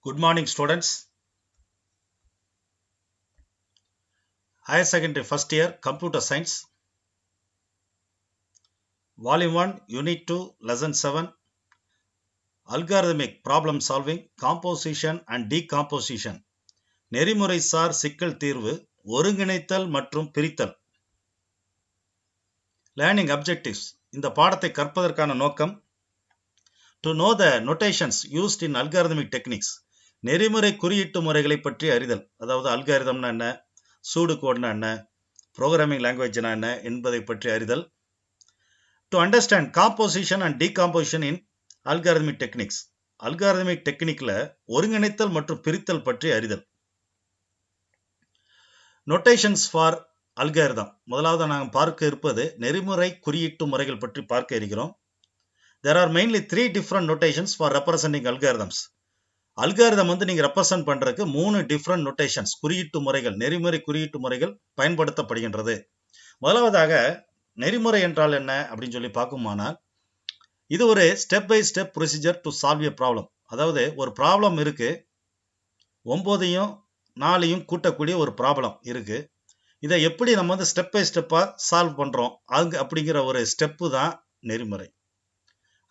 Good morning, students. Higher Secondary First Year Computer Science, Volume 1, Unit 2, Lesson 7, Algorithmic Problem Solving, Composition and Decomposition, நெறிமுறைசார் சிக்கல் தீர்வு, ஒருங்கிணைத்தல் மற்றும் பிரித்தல். Learning Objectives. இந்த பாடத்தை கற்பதற்கான நோக்கம், to know the notations used in algorithmic techniques. நெறிமுறை குறியீட்டு முறைகளை பற்றி அறிதல். அதாவது அல்காரிதம்னா என்ன, சூடு கோட்னா என்ன, ப்ரோக்ராமிங் லாங்குவேஜ்னா என்ன என்பதை பற்றி அறிதல். To understand composition and decomposition in algorithmic techniques. algorithmic techniqueல ஒருங்கிணைத்தல் மற்றும் பிரித்தல் பற்றி அறிதல். Notations for algorithm. முதலாவது நாம் பார்க்க இருப்பது நெறிமுறை குறியீட்டு முறைகள் பற்றி பார்க்க இருக்கிறோம். There are mainly 3 different notations for representing algorithms. Algorithm நீங்க ரெப்ரசன்ட் பண்றதுக்கு 3 டிஃபரண்ட் நோட்டேஷன்ஸ் குறியீட்டு முறைகள், நெறிமுறை குறியீட்டு முறைகள் பயன்படுத்தப்படுகின்றது. முதலாவதாக நெறிமுறை என்றால் என்ன அப்படின்னு சொல்லி பார்க்குமானால், இது ஒரு step by step procedure to solve a problem. அதாவது ஒரு ப்ராப்ளம் இருக்கு, 9யும் 4யும் கூட்டக்கூடிய ஒரு ப்ராப்ளம் இருக்கு. இதை எப்படி நம்ம ஸ்டெப் பை ஸ்டெப்பா சால்வ் பண்றோம் அப்படிங்கிற ஒரு ஸ்டெப்பு தான் நெறிமுறை.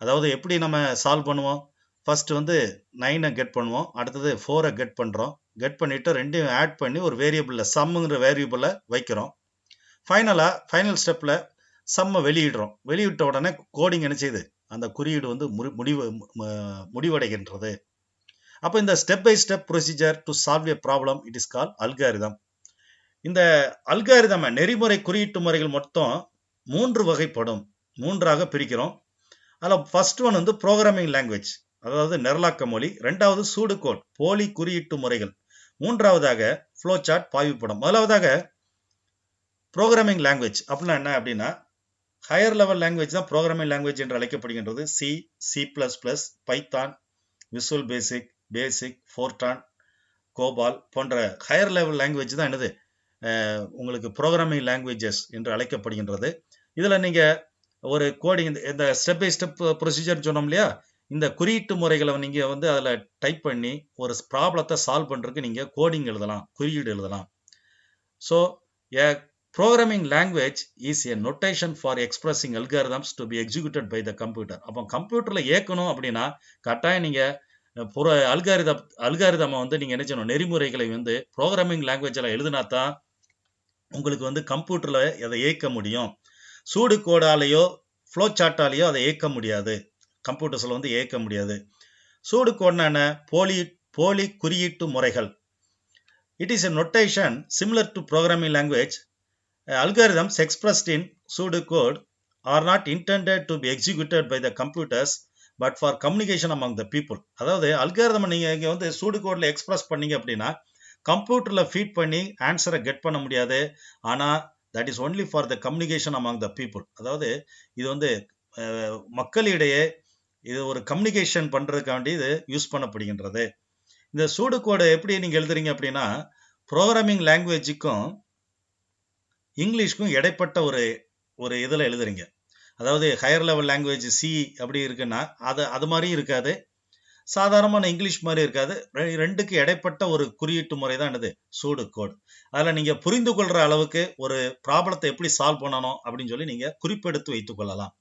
அதாவது எப்படி நம்ம சால்வ் பண்ணுவோம், ஃபர்ஸ்ட் 9 கெட் பண்ணுவோம், அடுத்தது 4 கெட் பண்றோம், கெட் பண்ணிட்டு ரெண்டையும் ஆட் பண்ணி ஒரு வேரியபிள்ல சம்ங்கிற வேரியபிளை வைக்கிறோம். ஃபைனல் ஸ்டெப்ல சம்மை வெளியிடுறோம். வெளியிட்ட உடனே கோடிங் என்ன செய்யுது, அந்த குறியீடு முடிவடைகின்றது. அப்போ இந்த step by step procedure to solve a problem, it is call algorithm. இந்த அல்காரிதம் நெறிமுறை குறியீட்டு முறைகள் மொத்தம் 3 வகைப்படும், 3ஆக பிரிக்கிறோம். அதில் ஃபர்ஸ்ட் ஒன் ப்ரோக்ராமிங் லாங்குவேஜ், அதாவது நிரலாக்க மொழி. ரெண்டாவது சூடு கோட், போலி குறியீட்டு முறைகள். மூன்றாவதாக ஃப்ளோ சார்ட், பாய்வுப்படம். முதலாவதாக ப்ரோக்ராமிங் லாங்குவேஜ் அப்படின்னா என்ன அப்படின்னா, ஹையர் லெவல் லாங்குவேஜ் தான் ப்ரோக்ராமிங் லாங்குவேஜ் என்று அழைக்கப்படுகின்றது. சி, C++, பைத்தான், விசுவல் பேசிக், ஃபோர்ட்ரான், கோபால் போன்ற ஹையர் லெவல் லாங்குவேஜ் தான் என்னது உங்களுக்கு ப்ரோக்ராமிங் லாங்குவேஜஸ் என்று அழைக்கப்படுகின்றது. இதில் நீங்கள் ஒரு கோடிங், இந்த ஸ்டெப் பை ஸ்டெப் ப்ரொசீஜர் சொன்னோம் இல்லையா, இந்த குறியீட்டு முறைகளை நீங்கள் அதில் டைப் பண்ணி ஒரு ப்ராப்ளத்தை சால்வ் பண்ணுறதுக்கு நீங்கள் கோடிங் எழுதலாம், குறியீடு எழுதலாம். So a programming language is a notation for expressing algorithms to be executed by the computer. அப்போ கம்ப்யூட்டரில் இயக்கணும் அப்படின்னா கட்டாயம் நீங்கள் அல்காரிதமை நீங்கள் என்ன செய்யணும், நெறிமுறைகளை ப்ரோக்ராமிங் லாங்குவேஜில் எழுதினா தான் உங்களுக்கு கம்ப்யூட்டரில் அதை இயக்க முடியும். சூடு கோடாலேயோ ஃப்ளோ சார்ட்டாலேயோ அதை இயக்க முடியாது, கம்ப்யூட்டர்ஸில் இயக்க முடியாது. சூடு கோட்னா என்ன, போலி குறியீட்டு முறைகள். It is a notation similar to programming language. Algorithms expressed in pseudocode are not intended to be executed by the computers but for communication among the people. அதாவது அல்காரிதம் நீங்க சூடுகோட்ல எக்ஸ்பிரஸ் பண்ணீங்க அப்படின்னா கம்ப்யூட்டர்ல ஃபீட் பண்ணி ஆன்சரை கெட் பண்ண முடியாது. ஆனா that is only for the communication among the people. அதாவது இது மக்களிடையே இது ஒரு கம்யூனிகேஷன் பண்றதுக்காண்டி இது யூஸ் பண்ணப்படுகின்றது. இந்த சூடுகோடை எப்படி நீங்க எழுதுறீங்க அப்படின்னா, ப்ரோக்ராமிங் லாங்குவேஜுக்கும் இங்கிலீஷ்க்கும் இடைப்பட்ட ஒரு இதில் எழுதுறீங்க. அதாவது ஹையர் லெவல் லாங்குவேஜ் சி அப்படி இருக்குன்னா அது மாதிரி இருக்காது, சாதாரணமான இங்கிலீஷ் மாதிரி இருக்காது. ரெண்டுக்கு இடைப்பட்ட ஒரு குறியீட்டு முறை தான் என்னது, சூடு கோட். அதில் நீங்கள் புரிந்து கொள்கிற அளவுக்கு ஒரு ப்ராப்ளத்தை எப்படி சால்வ் பண்ணணும் அப்படின்னு சொல்லி நீங்கள் குறிப்பெடுத்து வைத்துக் கொள்ளலாம்.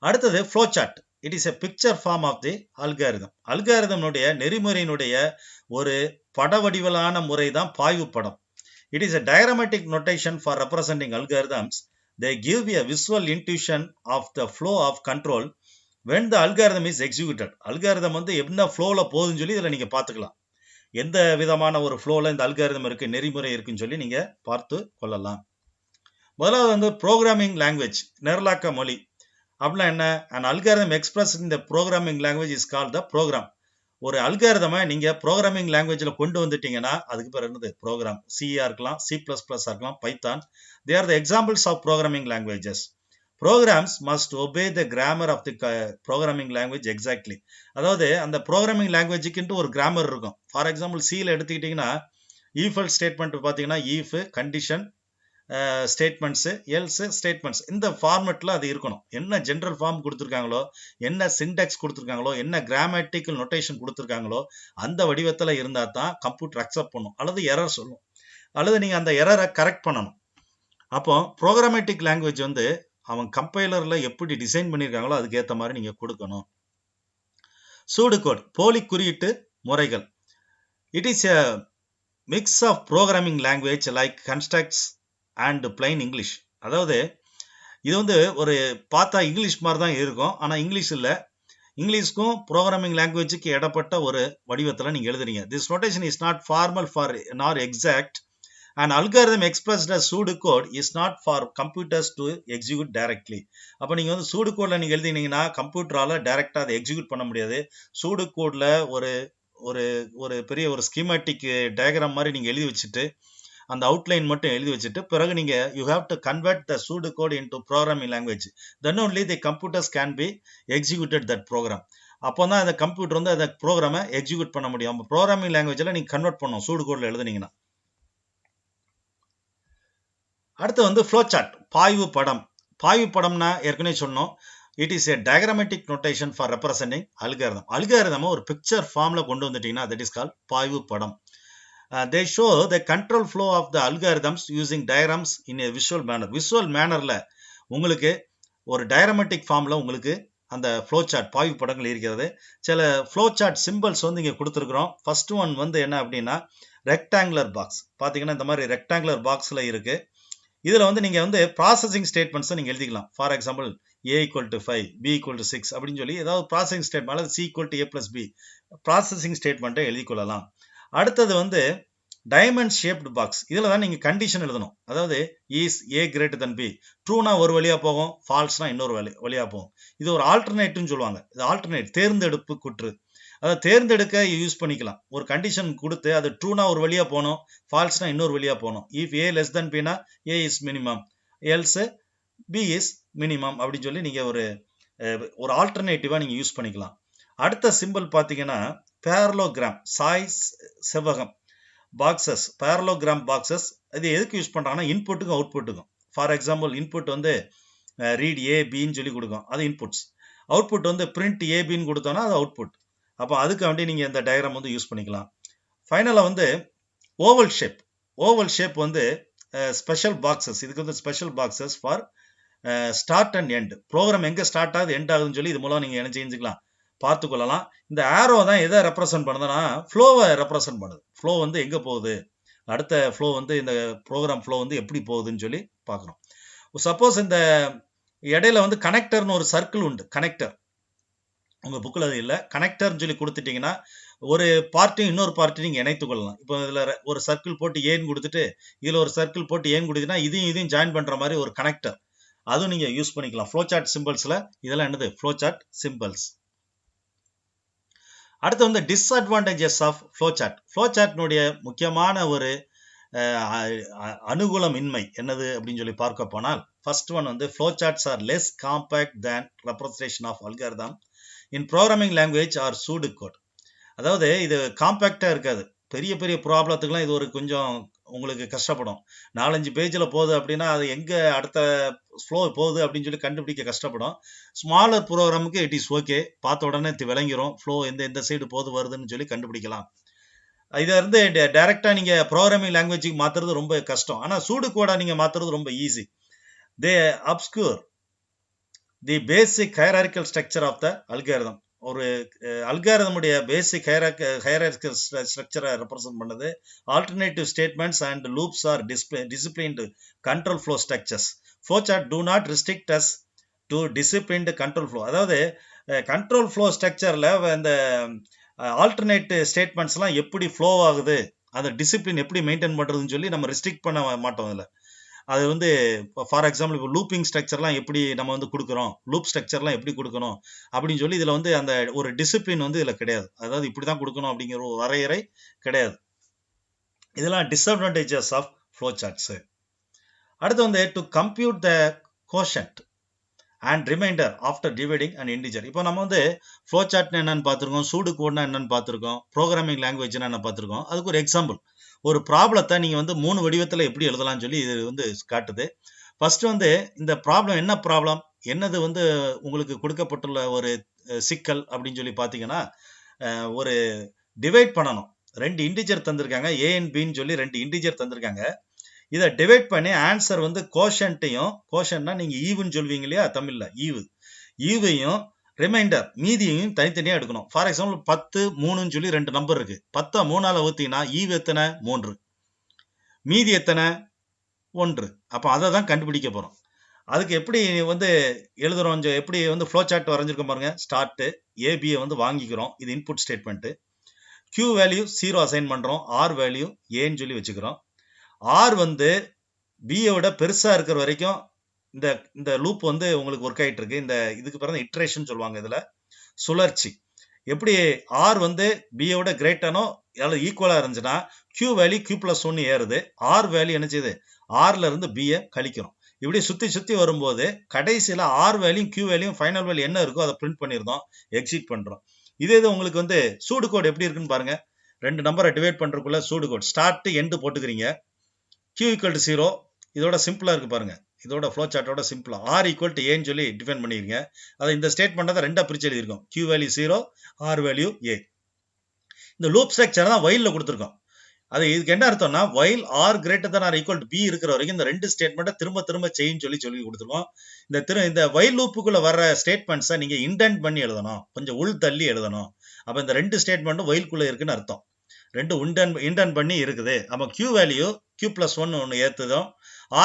அடுத்தது flow chart. It is a picture form of the algorithm. அல்காரிதமுடைய நெறிமுறையினுடைய ஒரு பட வடிவிலான முறை தான் பாய்வு படம். It is a diagrammatic notation for representing algorithms. They give a visual intuition of the flow of control when the algorithm is executed. Algorithm என்ன ஃப்ளோல போகுதுன்னு சொல்லி இதில் நீங்கள் பார்த்துக்கலாம். எந்த விதமான ஒரு ஃப்ளோல இந்த அல்காரிதம் இருக்கு, நெறிமுறை இருக்குன்னு சொல்லி நீங்கள் பார்த்து கொள்ளலாம். முதலாவது ப்ரோக்ராமிங் லாங்குவேஜ், நிரலாக்க மொழி. அப்படின்னா என்ன, an algorithm expressed in the programming language is called the program. ஒரு அல்காரிதமை நீங்க ப்ரோக்ராமிங் லாங்குவேஜில் கொண்டு வந்துட்டீங்கன்னா அதுக்கு பேர் என்னது, ப்ரோக்ராம். சிஆ இருக்கலாம், C++ இருக்கலாம், Python. They are the examples of programming languages. Programs must obey the grammar of the programming language exactly. அதாவது அந்த ப்ரோக்ராமிங் லாங்குவேஜுக்குன்ட்டு ஒரு கிராமர் இருக்கும். ஃபார் எக்ஸாம்பிள் சியில் எடுத்துக்கிட்டிங்கன்னா ஈஃப் எல்ஸ் ஸ்டேட்மெண்ட் பார்த்தீங்கன்னா if, condition, statements, else, statements இந்த ஃபார்மெட்டில் அது இருக்கணும். என்ன ஜென்ரல் ஃபார்ம் கொடுத்துருக்காங்களோ, என்ன சின்டாக்ஸ் கொடுத்துருக்காங்களோ, என்ன கிராமட்டிக்கல் நொட்டேஷன் கொடுத்துருக்காங்களோ அந்த வடிவத்தில் இருந்தால் தான் கம்ப்யூட்டர் அக்செப்ட் பண்ணும், அல்லது எரர் சொல்லும், அல்லது நீங்கள் அந்த எரரை கரெக்ட் பண்ணணும். அப்போ ப்ரோக்ராமேட்டிக் லாங்குவேஜ் வந்து அவன் கம்பைலரில் எப்படி டிசைன் பண்ணியிருக்காங்களோ அதுக்கு ஏற்ற மாதிரி நீங்கள் கொடுக்கணும். சூடு கோட், போலி குறியீட்டு முறைகள். It is a mix of programming language like constructs and plain English. அதாவது இது வந்து ஒரு பார்த்தா இங்கிலீஷ் மாதிரி தான் இருக்கும், ஆனால் இங்கிலீஷ் இல்லை. இங்கிலீஷ்க்கும் ப்ரோக்ராமிங் லாங்குவேஜுக்கு இடப்பட்ட ஒரு வடிவத்தில் நீங்கள் எழுதுறீங்க. This notation is not formal for நார் exact. An algorithm expressed as pseudocode is not for computers to execute directly. அப்போ நீங்கள் வந்து சூடுகோடில் நீங்கள் எழுதினீங்கன்னா கம்ப்யூட்டரால் டைரெக்டாக அதை எக்ஸிக்யூட் பண்ண முடியாது. சூடுகோடில் ஒரு ஒரு ஒரு பெரிய ஒரு ஸ்கீமேட்டிக் டயக்ராம் மாதிரி நீங்கள் எழுதி வச்சுட்டு அந்த அவுட்லைன் மட்டும் எழுதி வச்சுட்டு பிறகு நீங்கள் you have to convert the pseudocode into programming language. Then only the computers can be executed that program. அப்போ தான் அந்த கம்ப்யூட்டர் வந்து அந்த ப்ரோக்ராமை எக்ஸிக்யூட் பண்ண முடியும். அப்போ ப்ரோக்ராமிங் லாங்குவேஜில் நீங்கள் கன்வெர்ட் பண்ணணும் சூடுகோடில் எழுதுனீங்கன்னா. அடுத்து வந்து ஃப்ளோ சார்ட், பாய்வு படம். பாய்வு படம்னா ஏற்கனவே சொன்னோம், it is a diagrammatic notation for representing algorithm. Algorithm ஒரு பிக்சர் ஃபார்மில் கொண்டு வந்துட்டீங்கன்னா தட் இஸ் கால் பாய்வு படம். They show the control flow of the algorithms using diagrams in a visual manner. Visual மேனரில் உங்களுக்கு ஒரு டயக்ராமேட்டிக் ஃபார்மில் உங்களுக்கு அந்த ஃப்ளோ சார்ட் பாய்வு படங்கள் இருக்கிறது. சில ஃப்ளோ சார்ட் சிம்பிள்ஸ் வந்து இங்கே கொடுத்துருக்குறோம். ஃபர்ஸ்ட் ஒன் வந்து என்ன அப்படின்னா ரெக்டாங்குலர் பாக்ஸ். பார்த்தீங்கன்னா இந்த மாதிரி ரெக்டாங்குலர் பாக்ஸில் இருக்குது. இதில் வந்து நீங்கள் வந்து ப்ராசஸிங் ஸ்டேட்மெண்ட்ஸை நீங்கள் எழுதிக்கலாம். ஃபார் எக்ஸாம்பிள் A = 5, B = 6 அப்படின்னு சொல்லி ஏதாவது ப்ராசஸிங் ஸ்டேட்மெண்ட், அல்லது C = A + B ப்ராசஸிங் ஸ்டேட்மெண்ட்டை எழுதி கொள்ளலாம். அடுத்தது வந்து டைமண்ட் ஷேப்டு பாக்ஸ். இதில் தான் நீங்கள் கண்டிஷன் எழுதணும். அதாவது இஸ் A greater B, ட்ரூனா ஒரு வழியாக போகும், ஃபால்ஸ்னா இன்னொரு வழியாக போகும். இது ஒரு ஆல்டர்னேட்டிவ்னு சொல்லுவாங்க. இது ஆல்டர்னேட், தேர்ந்தெடுப்பு குற்று. அதை தேர்ந்தெடுக்க யூஸ் பண்ணிக்கலாம். ஒரு கண்டிஷன் கொடுத்து அது ட்ரூனா ஒரு வழியாக போகணும், ஃபால்ஸ்னா இன்னொரு வழியாக போகணும். If A less than Bனா A is minimum, else B is minimum அப்படின்னு சொல்லி நீங்கள் ஒரு ஆல்டர்னேட்டிவாக நீங்கள் யூஸ் பண்ணிக்கலாம். அடுத்த சிம்பிள் பார்த்தீங்கன்னா பேரலோகிராம், சாய் செவ்வகம் பாக்ஸஸ், பேரலோகிராம் பாக்ஸஸ். இது எதுக்கு யூஸ் பண்ணுறாங்கன்னா இன்புட்டுக்கும் அவுட்புட்டுக்கும். ஃபார் எக்ஸாம்பிள் இன்புட் வந்து ரீட் A Bன்னு சொல்லி கொடுக்கும், அது இன்புட்ஸ். அவுட்புட் வந்து பிரிண்ட் A Bன்னு கொடுத்தோன்னா அது அவுட்புட். அப்போ அதுக்கு வேண்டி நீங்கள் இந்த டயக்ராம் வந்து யூஸ் பண்ணிக்கலாம். ஃபைனலாக வந்து ஓவல் ஷேப். ஓவல் ஷேப் வந்து ஸ்பெஷல் பாக்ஸஸ். இதுக்கு வந்து special boxes for start and end. Program எங்கே ஸ்டார்ட் ஆகுது எண்ட் ஆகுதுன்னு சொல்லி இது மூலம் நீங்கள் என்ன செஞ்சுக்கலாம், பார்த்துக்கொள்ளலாம். இந்த ஆரோ தான் எதை ரெப்ரசன்ட் பண்ணுதுன்னா ஃப்ளோவை ரெப்ரசன்ட் பண்ணுது. ஃப்ளோ வந்து எங்கே போகுது, அடுத்த ஃப்ளோ வந்து இந்த ப்ரோக்ராம் ஃப்ளோ வந்து எப்படி போகுதுன்னு சொல்லி பார்க்குறோம். சப்போஸ் இந்த இடையில வந்து கனெக்டர்னு ஒரு சர்க்கிள் உண்டு. கனெக்டர் உங்கள் புக்கில் அது இல்லை. கனெக்டர்னு சொல்லி கொடுத்துட்டிங்கன்னா ஒரு பார்ட்டியும் இன்னொரு பார்ட்டி நீங்கள் இணைத்து கொள்ளலாம். இப்போ இதில் ஒரு சர்க்கிள் போட்டு ஏன்னு கொடுத்துட்டு இதில் ஒரு சர்க்கிள் போட்டு ஏன்னு கொடுத்தீங்கன்னா இதையும் ஜாயின் பண்ணுற மாதிரி ஒரு கனெக்டர், அதுவும் நீங்கள் யூஸ் பண்ணிக்கலாம். ஃப்ளோ சார்ட் சிம்பிள்ஸில் இதெல்லாம் என்னது ஃப்ளோ சார்ட் சிம்பிள்ஸ். அடுத்து வந்து disadvantages of flow chart. Flow சார்ட்னுடைய முக்கியமான ஒரு அனுகூலமின்மை என்னது அப்படின்னு சொல்லி பார்க்க போனால், ஃபர்ஸ்ட் ஒன் வந்து flow charts are less compact than representation of algorithm in programming language or pseudocode. அதாவது இது காம்பேக்டாக இருக்காது. பெரிய பெரிய ப்ராப்ளத்துக்குலாம் இது ஒரு கொஞ்சம் உங்களுக்கு கஷ்டப்படும். 4-5 பேஜில் போகுது அப்படின்னா அது எங்கே அடுத்த ஃப்ளோ போகுது அப்படின்னு சொல்லி கண்டுபிடிக்க கஷ்டப்படும். ஸ்மாலர் ப்ரோக்ராமுக்கு இட் இஸ் ஓகே, பார்த்த உடனே விளங்கிரும் ஃப்ளோ எந்த சைடு போகுது வருதுன்னு சொல்லி கண்டுபிடிக்கலாம். இதை வந்து டைரெக்டாக நீங்கள் ப்ரோக்ராமிங் லாங்குவேஜுக்கு மாற்றுறது ரொம்ப கஷ்டம். ஆனால் சூடு கோடாக நீங்கள் மாற்றுறது ரொம்ப easy. They obscure the basic hierarchical structure of the algorithm. ஒரு அல்காரிதமுடைய பேசிக் ஹையரார்கிக்கல் ஸ்ட்ரக்சரை ரெப்ரசன்ட் பண்ணது. Alternative statements and loops are disciplined control flow structures. Flow chart do not restrict us to disciplined control flow. அதாவது control flow ஸ்ட்ரக்சரில் இந்த alternate ஸ்டேட்மெண்ட்ஸ்லாம் எப்படி flow ஆகுது, அந்த டிசிப்ளின் எப்படி மெயின்டைன் பண்ணுறதுன்னு சொல்லி நம்ம ரெஸ்ட்ரிக்ட் பண்ண மாட்டோம். அதில் அது வந்து ஃபார் எக்ஸாம்பிள் இப்போ லூப்பிங் ஸ்ட்ரக்சர்லாம் எப்படி நம்ம வந்து கொடுக்குறோம், லூப் ஸ்ட்ரக்சர்லாம் எப்படி கொடுக்கணும் அப்படின்னு சொல்லி இதில் வந்து அந்த ஒரு டிசிப்ளின் வந்து இதில் கிடையாது. அதாவது இப்படி தான் கொடுக்கணும் அப்படிங்கிற ஒரு வரையறை கிடையாது. இதெல்லாம் டிஸ்அட்வான்டேஜஸ் ஆஃப் ஃப்ளோ சார்ட்ஸு. அடுத்து வந்து to compute the quotient and remainder after dividing and integer. இப்போ நம்ம வந்து ஃப்ளோ சார்ட்னு என்னென்னு பார்த்துருக்கோம், சூடு கோட்னா என்னென்னு பார்த்துருக்கோம், ப்ரோக்ராமிங் லாங்குவேஜ்னா என்ன பார்த்துருக்கோம். அதுக்கு ஒரு எக்ஸாம்பிள், ஒரு ப்ராப்ளத்தை நீங்க வந்து 3 வடிவத்துல எப்படி எழுதலாம்னு சொல்லி இது வந்து காட்டுது. ஃபர்ஸ்ட் வந்து இந்த ப்ராப்ளம் என்ன ப்ராப்ளம்? என்னது வந்து உங்களுக்கு கொடுக்கப்பட்டுள்ள ஒரு சிக்கல் அப்படின்னு சொல்லி பார்த்தீங்கன்னா, ஒரு டிவைட் பண்ணணும். 2 இன்டிஜர் தந்திருக்காங்க. ஏ அண்ட் பின்னு சொல்லி 2 இன்டிஜர் தந்திருக்காங்க. இதை டிவைட் பண்ணி ஆன்சர் வந்து கோஷன்ட்டையும், கோஷன்னா நீங்க ஈவுன்னு சொல்வீங்க இல்லையா தமிழ்ல, ஈவையும் ரிமைண்டர் மீதியையும் தனித்தனியா எடுக்கணும். ஃபார் எக்ஸாம்பிள் 10, 3ன்னு சொல்லி 2 நம்பர் இருக்கு. 10 3ஆல வகுத்தீங்கன்னா ஈவு எத்தனை? 3. மீதி எத்தனை? 1. அப்ப அதை தான் கண்டுபிடிக்க போறோம். அதுக்கு எப்படி வந்து எழுதுறோம், எப்படி வந்து ஃப்ளோ சார்ட் வரைஞ்சிருக்கோம் பாருங்க. ஸ்டார்ட் ஏபியை வந்து வாங்கிக்கிறோம், இது input statement. Q value 0 assign பண்றோம், R வேல்யூ ஏன்னு சொல்லி வச்சுக்கிறோம். R வந்து பியை விட பெருசா இருக்கிற வரைக்கும் இந்த இந்த லூப் வந்து உங்களுக்கு ஒர்க் ஆயிட்டு இருக்கு. இந்த இதுக்கு பிறகு இட்ரேஷன் சொல்லுவாங்க. இதுல சுழற்சி. எப்படி R வந்து பியை விட கிரேட்டானோ அல்லது ஈக்குவலா இருந்துச்சுன்னா Q வேல்யூ Q+1 ஏறுது, R வேல்யூ என்ன செய்யுது? Rல இருந்து பியை கழிக்கிறோம். இப்படி சுத்தி சுத்தி வரும்போது கடைசியில R value Q value final value என்ன இருக்கோ அதை பிரிண்ட் பண்ணிருந்தோம், எக்ஸிட் பண்றோம். இதே இது உங்களுக்கு வந்து சூடு கோட் எப்படி இருக்குன்னு பாருங்க. 2 நம்பரை டிவைட் பண்றதுக்குள்ள சூடு கோட் ஸ்டார்ட் எண்ட் போட்டுக்கிறீங்க. Q = 0. இதோட சிம்பிளா இருக்கு பாருங்க. இதோட ஃப்ளோ சார்ட்டோட சிம்பிளா R = ஏன்னு சொல்லி டிஃபைன் பண்ணிருங்க. அதை இந்த ஸ்டேட்மெண்ட்டை ரெண்டா பிரிச்சு எழுதிருக்கோம். Q value 0, R value A. இந்த லூப் ஸ்ட்ரக்சர் தான் whileல கொடுத்துருக்கோம். அது இதுக்கு என்ன அர்த்தம்னா while R > B இருக்கிற வரைக்கும் இந்த 2 ஸ்டேட்மெண்ட்டை திரும்ப திரும்ப செய்யுன்னு சொல்லி கொடுத்துருக்கோம். இந்த while லூப்புக்குள்ள வர்ற ஸ்டேட்மெண்ட்ஸை நீங்க இண்டென்ட் பண்ணி எழுதணும், கொஞ்சம் உள் தள்ளி எழுதணும். அப்ப இந்த 2 ஸ்டேட்மெண்ட்டும் whileக்குள்ள இருக்குன்னு அர்த்தம். 2 இண்டென்ட் பண்ணி இருக்குது. அப்ப Q வேல்யூ Q+1 ஒன்று ஏத்துதும்,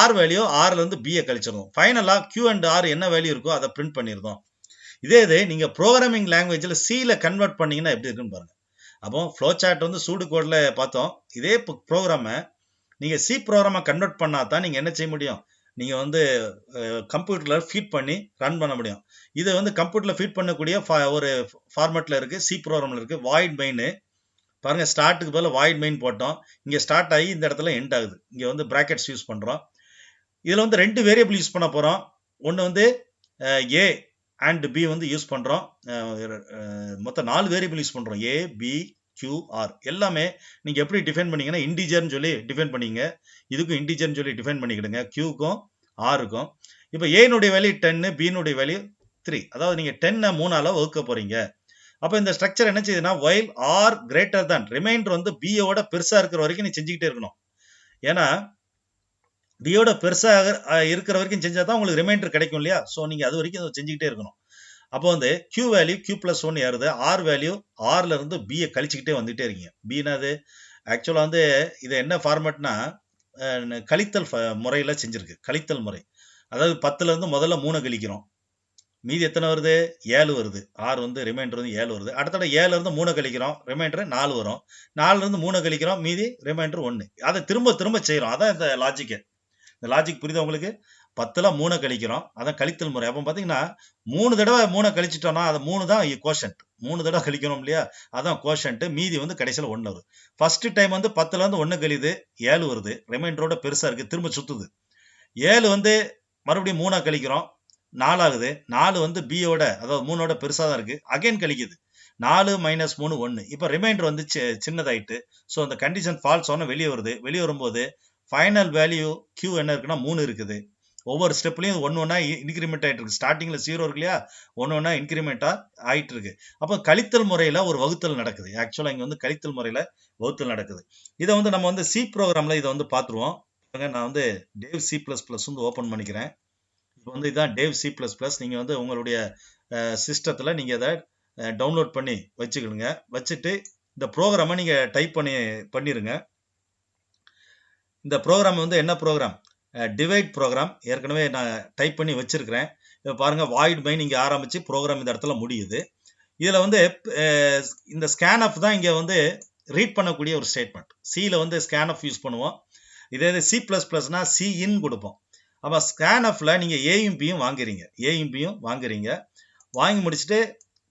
R வேல்யூ Rல இருந்து B கழிச்சிடும். ஃபைனலா Q அண்ட் R என்ன வேல்யூ இருக்கோ அதை பிரிண்ட் பண்ணிருந்தோம். இதே இது நீங்க ப்ரோக்ராமிங் லாங்குவேஜ்ல Cல கன்வெர்ட் பண்ணீங்கன்னா எப்படி இருக்குன்னு பாருங்க. அப்போ ஃப்ளோ சார்ட் வந்து சூடு கோட்ல பார்த்தோம். இதே ப்ரோக்ராமை நீங்க C ப்ரோக்ராமை கன்வெர்ட் பண்ணா தான் நீங்க என்ன செய்ய முடியும்? நீங்க வந்து கம்ப்யூட்டர்ல ஃபீட் பண்ணி ரன் பண்ண முடியும். இது வந்து கம்ப்யூட்டர்ல ஃபீட் பண்ணக்கூடிய ஒரு ஃபார்மேட்ல இருக்கு, C ப்ரோக்ராம்ல இருக்கு. வாய்ட் மெயின் பாருங்க, ஸ்டார்ட்டுக்கு பதிலா வாய்ட் மெயின் போட்டோம். இங்க ஸ்டார்ட் ஆகி இந்த இடத்துல எண்ட் ஆகுது. இங்க வந்து பிராக்கெட்ஸ் யூஸ் பண்றோம். இதுல வந்து 2 வேரியபிள் யூஸ் பண்ண போறோம். ஒன்னு வந்து A அண்ட் B வந்து யூஸ் பண்றோம். மொத்தம் 4 வேரியபிள் யூஸ் பண்றோம். A, B, Q, R. எல்லாமே நீங்க எப்படி டிஃபைன் பண்ணீங்கன்னா இன்டிஜர்னு சொல்லி டிஃபைன் பண்ணீங்க. இதுக்கும் இன்டிஜர்னு சொல்லி டிஃபைன் பண்ணிக்கிடுங்க, Qக்கும் Rக்கும். இப்போ A னுடைய வேல்யூ 10, B னுடைய வேல்யூ 3. அதாவது நீங்க 10 3ஆல வகுக்க போறீங்க. அப்ப இந்த ஸ்ட்ரக்சர் என்ன செய்யுதுன்னா while R greater than remainder வந்து B யோட பெருசா இருக்கிற வரைக்கும் நீ செஞ்சுக்கிட்டே இருக்கணும். ஏன்னா B யோட பெருசா இருக்கிற வரைக்கும் செஞ்சா தான் உங்களுக்கு ரிமைண்டர் கிடைக்கும் இல்லையா? சோ நீங்க அது வரைக்கும் செஞ்சுக்கிட்டே இருக்கணும். அப்போ வந்து Q வேல்யூ Q+1 ஏறுது, R வேல்யூ Rல இருந்து B கழிச்சுக்கிட்டே வந்துட்டே இருக்கீங்க. B என்னது? ஆக்சுவலா வந்து இது என்ன ஃபார்மேட்னா கழித்தல் முறையில செஞ்சிருக்கு. கழித்தல் முறை. அதாவது 10ல இருந்து முதல்ல 3 கழிக்கிறோம். மீதி எத்தனை வருது? 7 வருது. R வந்து ரிமைண்டர் வந்து 7 வருது. அடுத்தது 7ல இருந்து 3 கழிக்கிறோம், ரிமைண்டர் 4 வரும். 4ல இருந்து 3 கழிக்கிறோம், மீதி ரிமைண்டர் 1. அதை திரும்ப திரும்ப செய்யறோம். அதான் இந்த லாஜிக். இந்த லாஜிக் புரியுதா உங்களுக்கு? 10ல 3 கழிக்கிறோம், அதான் கழித்தல் முறை. அப்ப பாத்தீங்கன்னா 3 தடவை 3 கழிச்சிட்டோம்னா அது 3 தான் கோஷன்ட். 3 தடவை கழிக்கணும் இல்லையா? அதான் கோஷன்ட். மீதி வந்து கடைசியில 1 வருது. ஃபர்ஸ்ட் டைம் வந்து 10ல இருந்து 1 கழியுது, 7 வருது. ரிமைண்டரோட பெருசா இருக்கு, திரும்ப சுத்துது. 7 வந்து மறுபடியும் 3 கழிக்கிறோம், 4 ஆகுது. 4 வந்து B யோட, அதாவது 3ஓட பெருசா தான் இருக்கு. அகைன் கழிக்குது. 4 - 3 1. இப்ப ரிமைண்டர் வந்து சின்னதாயிட்டு. சோ அந்த கண்டிஷன் ஃபால்ஸ் ஆன வெளியே வருது. வெளியே வரும்போது ஃபைனல் வேல்யூ Q என்ன இருக்குன்னா 3 இருக்குது. ஒவ்வொரு ஸ்டெப்லயும் 1 1 இன்கிரிமெண்ட் ஆயிட்டு இருக்கு. ஸ்டார்டிங்ல 0 இருக்கு இல்லையா? 1 1 இன்கிரிமெண்டா ஆயிட்டு இருக்கு. அப்ப கழித்தல் முறையில ஒரு வகுத்தல் நடக்குது. ஆக்சுவலா இங்க வந்து கழித்தல் முறையில வகுத்தல் நடக்குது. இதை வந்து நம்ம வந்து C ப்ரோக்ராம்ல இதை வந்து பாத்துருவோம். நான் வந்து டேவ் C++ வந்து ஓபன் பண்ணிக்கிறேன். இப்போ வந்து இதான் டேவ் C++. நீங்க வந்து உங்களுடைய சிஸ்டத்துல நீங்க இதை டவுன்லோட் பண்ணி வச்சுக்கிடுங்க. வச்சுட்டு இந்த ப்ரோக்ராமை நீங்க டைப் பண்ணிருங்க. இந்த ப்ரோக்ராம் வந்து என்ன ப்ரோக்ராம்? Divide program. ஏற்கனவே நான் டைப் பண்ணி வச்சிருக்கிறேன். இப்போ பாருங்க, வாய்ட் மெயின் இங்க ஆரம்பிச்சு ப்ரோக்ராம் இந்த இடத்துல முடியுது. இதுல வந்து இந்த ஸ்கேன்எஃப் தான் இங்க வந்து ரீட் பண்ணக்கூடிய ஒரு ஸ்டேட்மெண்ட். Cல வந்து ஸ்கேன்எஃப் யூஸ் பண்ணுவோம். இதே C++னா Cin கொடுப்போம். அப்ப ஸ்கேன்எஃப்ல நீங்க ஏயும் பியும் வாங்குறீங்க. ஏயும் பியும் வாங்குறீங்க. வாங்கி முடிச்சுட்டு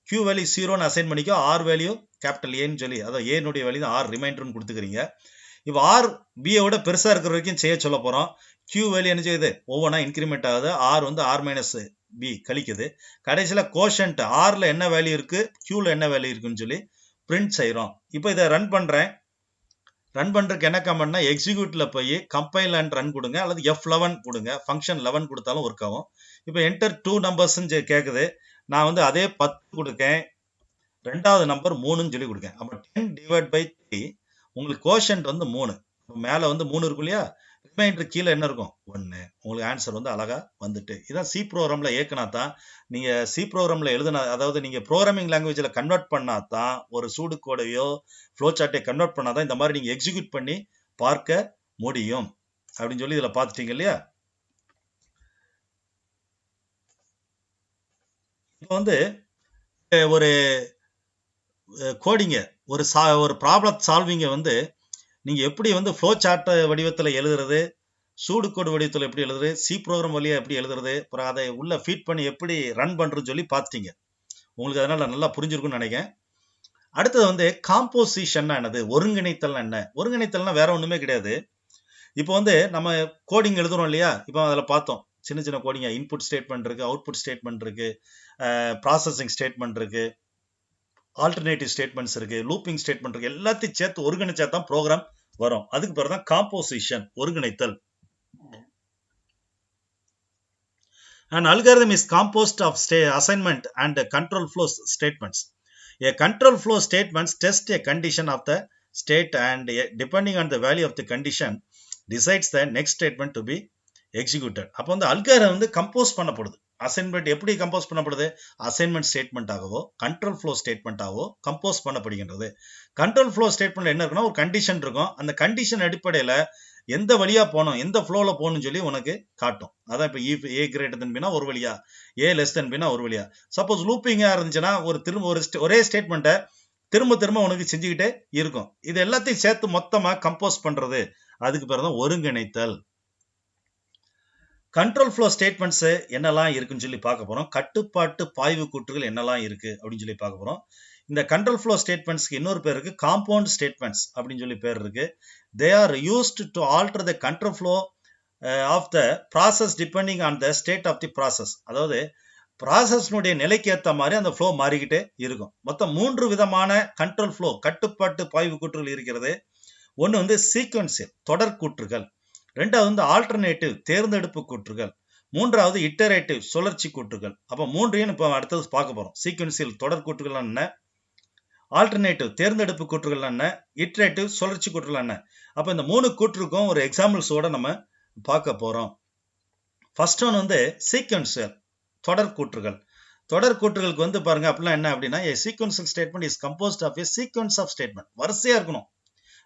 Q வேல்யூ 0ன்னு அசைன் பண்ணிக்கோ, R வேல்யூ கேபிட்டல் ஏன்னு சொல்லி, அதாவது A னுடைய வேல்யூ R ரிமைண்டர்னு கொடுத்துக்கிறீங்க. இப்போ R B விட பெருசா இருக்கிற வரைக்கும் செய்ய சொல்ல போறோம். Q வேல்யூ என்ன செய்யுது? ஒவ்வொன்றா இன்கிரிமெண்ட் ஆகுது. R வந்து R - B கழிக்குது. கடைசியில கோஷன்ட் Rல என்ன வேல்யூ இருக்கு, Qல என்ன வேல்யூ இருக்குன்னு சொல்லி பிரிண்ட் செய்யறோம். இப்போ இதை ரன் பண்றேன். ரன் பண்றதுக்கு என்ன கமெண்ட்னா எக்ஸிக்யூட்ல போய் கம்பைல் அண்ட் ரன் கொடுங்க அல்லது F11 கொடுங்க. ஃபங்க்ஷன் 11 கொடுத்தாலும் ஒர்க் ஆகும். இப்போ என்டர் 2 நம்பர்ஸ்ன்னு கேட்குது. நான் வந்து அதே 10 கொடுக்கேன். ரெண்டாவது நம்பர் 3ன்னு சொல்லி கொடுக்கேன். அப்போ 10 டிவைட் பை 3 உங்களுக்கு கோஷன்ட் வந்து 3. மேலே வந்து 3 இருக்கும் இல்லையா, ரிமைண்டர் கீழே என்ன இருக்கும் 1. உங்களுக்கு ஆன்சர் வந்து அழகா வந்துட்டு. இதான் சி ப்ரோக்ராம்ல ஏற்கனா தான் நீங்க சி ப்ரோக்ராம்ல எழுதுனா, அதாவது நீங்க ப்ரோக்ராமிங் லாங்குவேஜ்ல கன்வெர்ட் பண்ணா தான், ஒரு சூடு கோடையோ ஃப்ளோ சார்ட்டை கன்வெர்ட் பண்ணா தான் இந்த மாதிரி நீங்க எக்ஸிக்யூட் பண்ணி பார்க்க முடியும் அப்படின்னு சொல்லி இதுல பார்த்துட்டீங்க இல்லையா. இப்போ வந்து ஒரு கோடிங்க, ஒரு ப்ராப்ளம் சால்விங்க வந்து நீங்க எப்படி வந்து ஃப்ளோ சார்ட் வடிவத்துல எழுதுறது, சூடு கோடு வடிவத்தில் எப்படி எழுதுறது, சி ப்ரோக்ராம் வழியா எப்படி எழுதுறது, அப்புறம் அதை உள்ள ஃபீட் பண்ணி எப்படி ரன் பண்றதுன்னு சொல்லி பார்த்துட்டீங்க. உங்களுக்கு அதனால நல்லா புரிஞ்சிருக்கும்னு நினைக்கிறேன். அடுத்தது வந்து காம்போசிஷன் என்னது, ஒருங்கிணைத்தல் என்ன. ஒருங்கிணைத்தல்னா வேற ஒண்ணுமே கிடையாது. இப்போ வந்து நம்ம கோடிங் எழுதுறோம் இல்லையா, இப்போ அதில் பார்த்தோம் சின்ன சின்ன கோடிங்க, இன்புட் ஸ்டேட்மெண்ட் இருக்கு, அவுட்புட் ஸ்டேட்மெண்ட் இருக்கு, ப்ராசஸிங் ஸ்டேட்மெண்ட் இருக்கு, ஆல்டர்னேட்டிவ் ஸ்டேட்மெண்ட்ஸ் இருக்கு, லூப்பிங் ஸ்டேட்மெண்ட் இருக்கு. எல்லாத்தையும் சேர்த்து ஒருங்கிணைச்சா தான் ப்ரோக்ராம் வரும். அதுக்கு பேர் தான் காம்போசிஷன், ஒருங்கிணைத்தல். An algorithm is composed of assignment and control flow statements. A control flow statements test a condition of the state and depending on the value of the condition decides the next statement to be executed. அப்போ வந்து algorithm வந்து compose பண்ணப்படுது. Assignment எப்படி compose பண்ணப்படுது, assignment statement ஆகவோ control flow statement ஆகவோ compose பண்ணப்படுகின்றது. Control flow statement என்ன இருக்குன்னா, ஒரு கண்டிஷன் இருக்கும். அந்த கண்டிஷன் அடிப்படையில் எந்த வழியா போகணும், எந்த ஃப்ளோல போகணும்னு சொல்லி உனக்கு காட்டும். அதான் இப்போ ஏ கிரேட்டர் தென் பின்னா ஒரு வழியா, ஏ லெஸ் தென் பின்னா ஒரு வழியா. சப்போஸ் லூப்பிங்கா இருந்துச்சுன்னா ஒரே ஸ்டேட்மெண்ட்டை திரும்ப திரும்ப உனக்கு செஞ்சுக்கிட்டே இருக்கும். இது எல்லாத்தையும் சேர்த்து மொத்தமா கம்போஸ் பண்றது, அதுக்கு பேர் தான் ஒருங்கிணைத்தல். கண்ட்ரோல் ஃப்ளோ ஸ்டேட்மெண்ட்ஸ் என்னெல்லாம் இருக்குன்னு சொல்லி பார்க்க போறோம். கட்டுப்பாட்டு பாய்வு கூற்றுகள் என்னெல்லாம் இருக்கு அப்படின்னு சொல்லி பார்க்க போறோம். இந்த கண்ட்ரோல் ஃப்ளோ ஸ்டேட்மெண்ட்ஸ்க்கு இன்னொரு பேர் இருக்கு, காம்பவுண்ட் ஸ்டேட்மெண்ட்ஸ் அப்படின்னு சொல்லி பேர் இருக்கு. They are used to alter the control flow of the process depending on the state of the process. அதாவது ப்ராசஸ்னுடைய நிலைக்கு ஏற்ற மாதிரி அந்த ஃப்ளோ மாறிக்கிட்டே இருக்கும். மொத்தம் 3 விதமான கண்ட்ரோல் ஃப்ளோ, கட்டுப்பாட்டு பாய்வு கூற்றுகள் இருக்கிறது. ஒன்று வந்து சீக்வன்சியல், தொடர் கூற்றுகள். ரெண்டாவது வந்து ஆல்டர்னேட்டிவ், தேர்ந்தெடுப்பு கூற்றுகள். மூன்றாவது இட்டரேட்டிவ், சுழற்சி கூற்றுகள். அப்போ 3ஐயும் இப்போ அடுத்தது பார்க்க போறோம். சீக்வன்சியல், தொடர் கூற்றுகள் என்ன, ஆல்டர்னேட்டிவ், தேர்ந்தெடுப்பு கூற்றுகள் என்ன, இட்டரேட்டிவ், சுழற்சி கூற்றுகள் என்ன. அப்போ இந்த 3 கூற்றுக்கும் ஒரு எக்ஸாம்பிள்ஸோட நம்ம பார்க்க போறோம். ஃபர்ஸ்ட் ஒன் வந்து சீக்வன்சியல், தொடர் கூற்றுகள். தொடர் கூற்றுகளுக்கு வந்து பாருங்க அப்படிலாம் என்ன அப்படின்னா, a sequential statement is composed of a sequence of statement. வரிசையா இருக்கணும்.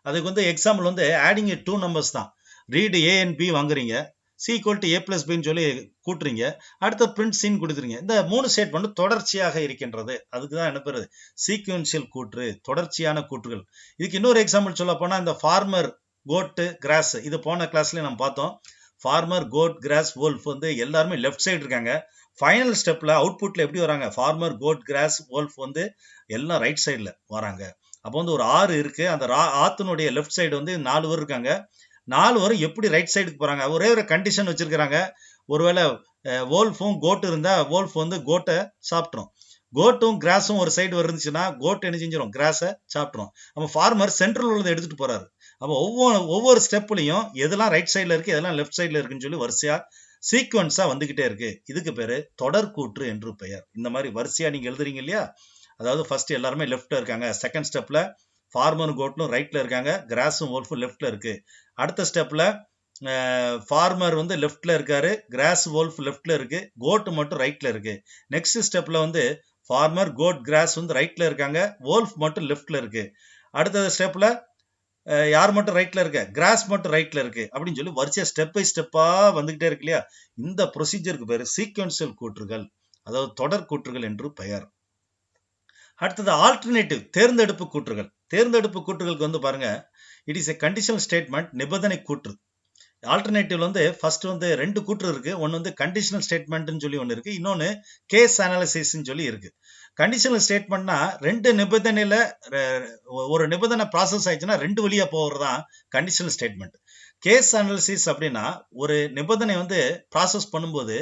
அதுக்கு வந்து எக்ஸாம்பிள் வந்து ஆடிங் 2 நம்பர்ஸ் தான். ரீட் ஏ அண்ட் பி வாங்குறீங்க, C equal to A plus பின்னு சொல்லி கூட்டுறீங்க, அடுத்த பிரிண்ட் சீன் கொடுத்துறீங்க. இந்த 3 ஸ்டேட்மெண்ட் தொடர்ச்சியாக இருக்கின்றது. அதுக்கு தான் என்ன பேரு, சீக்வன்சியல் கூற்று, தொடர்ச்சியான கூற்றுகள். இதுக்கு இன்னொரு எக்ஸாம்பிள் சொல்ல போனா, இந்த ஃபார்மர், கோட்டு, கிராஸ், இது போன கிளாஸ்ல நம்ம பார்த்தோம். ஃபார்மர், கோட், கிராஸ், வோல்ஃப் வந்து எல்லாருமே லெஃப்ட் சைடு இருக்காங்க. ஃபைனல் ஸ்டெப்ல அவுட்புட்ல எப்படி வராங்க, ஃபார்மர், கோட், கிராஸ், வோல்ஃப் வந்து எல்லாம் ரைட் சைடுல வராங்க. அப்போ வந்து ஒரு ஆறு இருக்கு, அந்த ஆத்தினுடைய லெஃப்ட் சைடு வந்து 4 பேர் இருக்காங்க. 4 பேரும் எப்படி ரைட் சைடுக்கு போறாங்க, ஒரே ஒரு கண்டிஷன் வச்சிருக்காங்க. ஒருவேளை வோல்ஃபும் கோட் இருந்தா வோல்ஃப் வந்து கோட்டை சாப்பிட்ரும், கோட்டும் கிராஸும் ஒரு சைடு இருந்துச்சுன்னா கோட் என்ன செஞ்சிடும், கிராஸை சாப்பிட்ரும். நம்ம ஃபார்மர் சென்ட்ரல் உள்ளதை எடுத்துட்டு போறாரு. அப்போ ஒவ்வொரு ஸ்டெப்லையும் எதெல்லாம் ரைட் சைட்ல இருக்கு, எதெல்லாம் லெஃப்ட் சைட்ல இருக்குன்னு சொல்லி வரிசையா சீக்வன்ஸா வந்துகிட்டே இருக்கு. இதுக்கு பேரு தொடர் கூற்று என்று பெயர். இந்த மாதிரி வரிசையா நீங்க எழுதுறீங்க இல்லையா, அதாவது ஃபர்ஸ்ட் எல்லாருமே லெஃப்ட்ல இருக்காங்க, செகண்ட் ஸ்டெப்ல ஃபார்மரும் கோட்லும் ரைட்ல இருக்காங்க, கிராஸும் வோல்ஃபும் லெஃப்ட்ல இருக்கு. அடுத்த ஸ்டெப்ல ஃபார்மர் வந்து லெஃப்ட்ல இருக்காரு, கிராஸ், வோல்ஃப் லெஃப்ட்ல இருக்கு, கோட் மட்டும் ரைட்ல இருக்கு. நெக்ஸ்ட் ஸ்டெப்ல வந்து ஃபார்மர், கோட், கிராஸ் வந்து ரைட்ல இருக்காங்க, வோல்ஃப் மட்டும் லெஃப்ட்ல இருக்கு. அடுத்த ஸ்டெப்ல யார் மட்டும் ரைட்ல இருக்க, கிராஸ் மட்டும் ரைட்ல இருக்கு அப்படின்னு சொல்லி வரிசையா ஸ்டெப் பை ஸ்டெப்பா வந்துகிட்டே இருக்கு இல்லையா. இந்த ப்ரொசீஜருக்கு பேரு சீக்வன்சியல் கூற்றுகள், அதாவது தொடர் கூற்றுகள் என்று பெயர். அடுத்தது ஆல்டர்னேட்டிவ், தேர்ந்தெடுப்பு கூற்றுகள். தேர்ந்தெடுப்பு கூற்றுகளுக்கு வந்து பாருங்க, it is a conditional statement, நிபந்தனை கூற்று. ஆல்டர்னேட்டிவ்ல வந்து ஃபர்ஸ்ட் வந்து 2 கூற்று இருக்கு. ஒன்னு வந்து கண்டிஷனல் ஸ்டேட்மெண்ட்னு சொல்லி ஒன்னு இருக்கு, இன்னொன்னு கேஸ் அனாலிசிஸ்ன்னு சொல்லி இருக்கு. கண்டிஷனல் ஸ்டேட்மெண்ட்னா 2 நிபந்தனையில ஒரு நிபந்தனை ப்ராசஸ் ஆயிடுச்சுன்னா 2 வழியா போறதுதான் கண்டிஷனல் ஸ்டேட்மெண்ட். கேஸ் அனாலிசிஸ் அப்படின்னா ஒரு நிபந்தனை வந்து ப்ராசஸ் பண்ணும்போது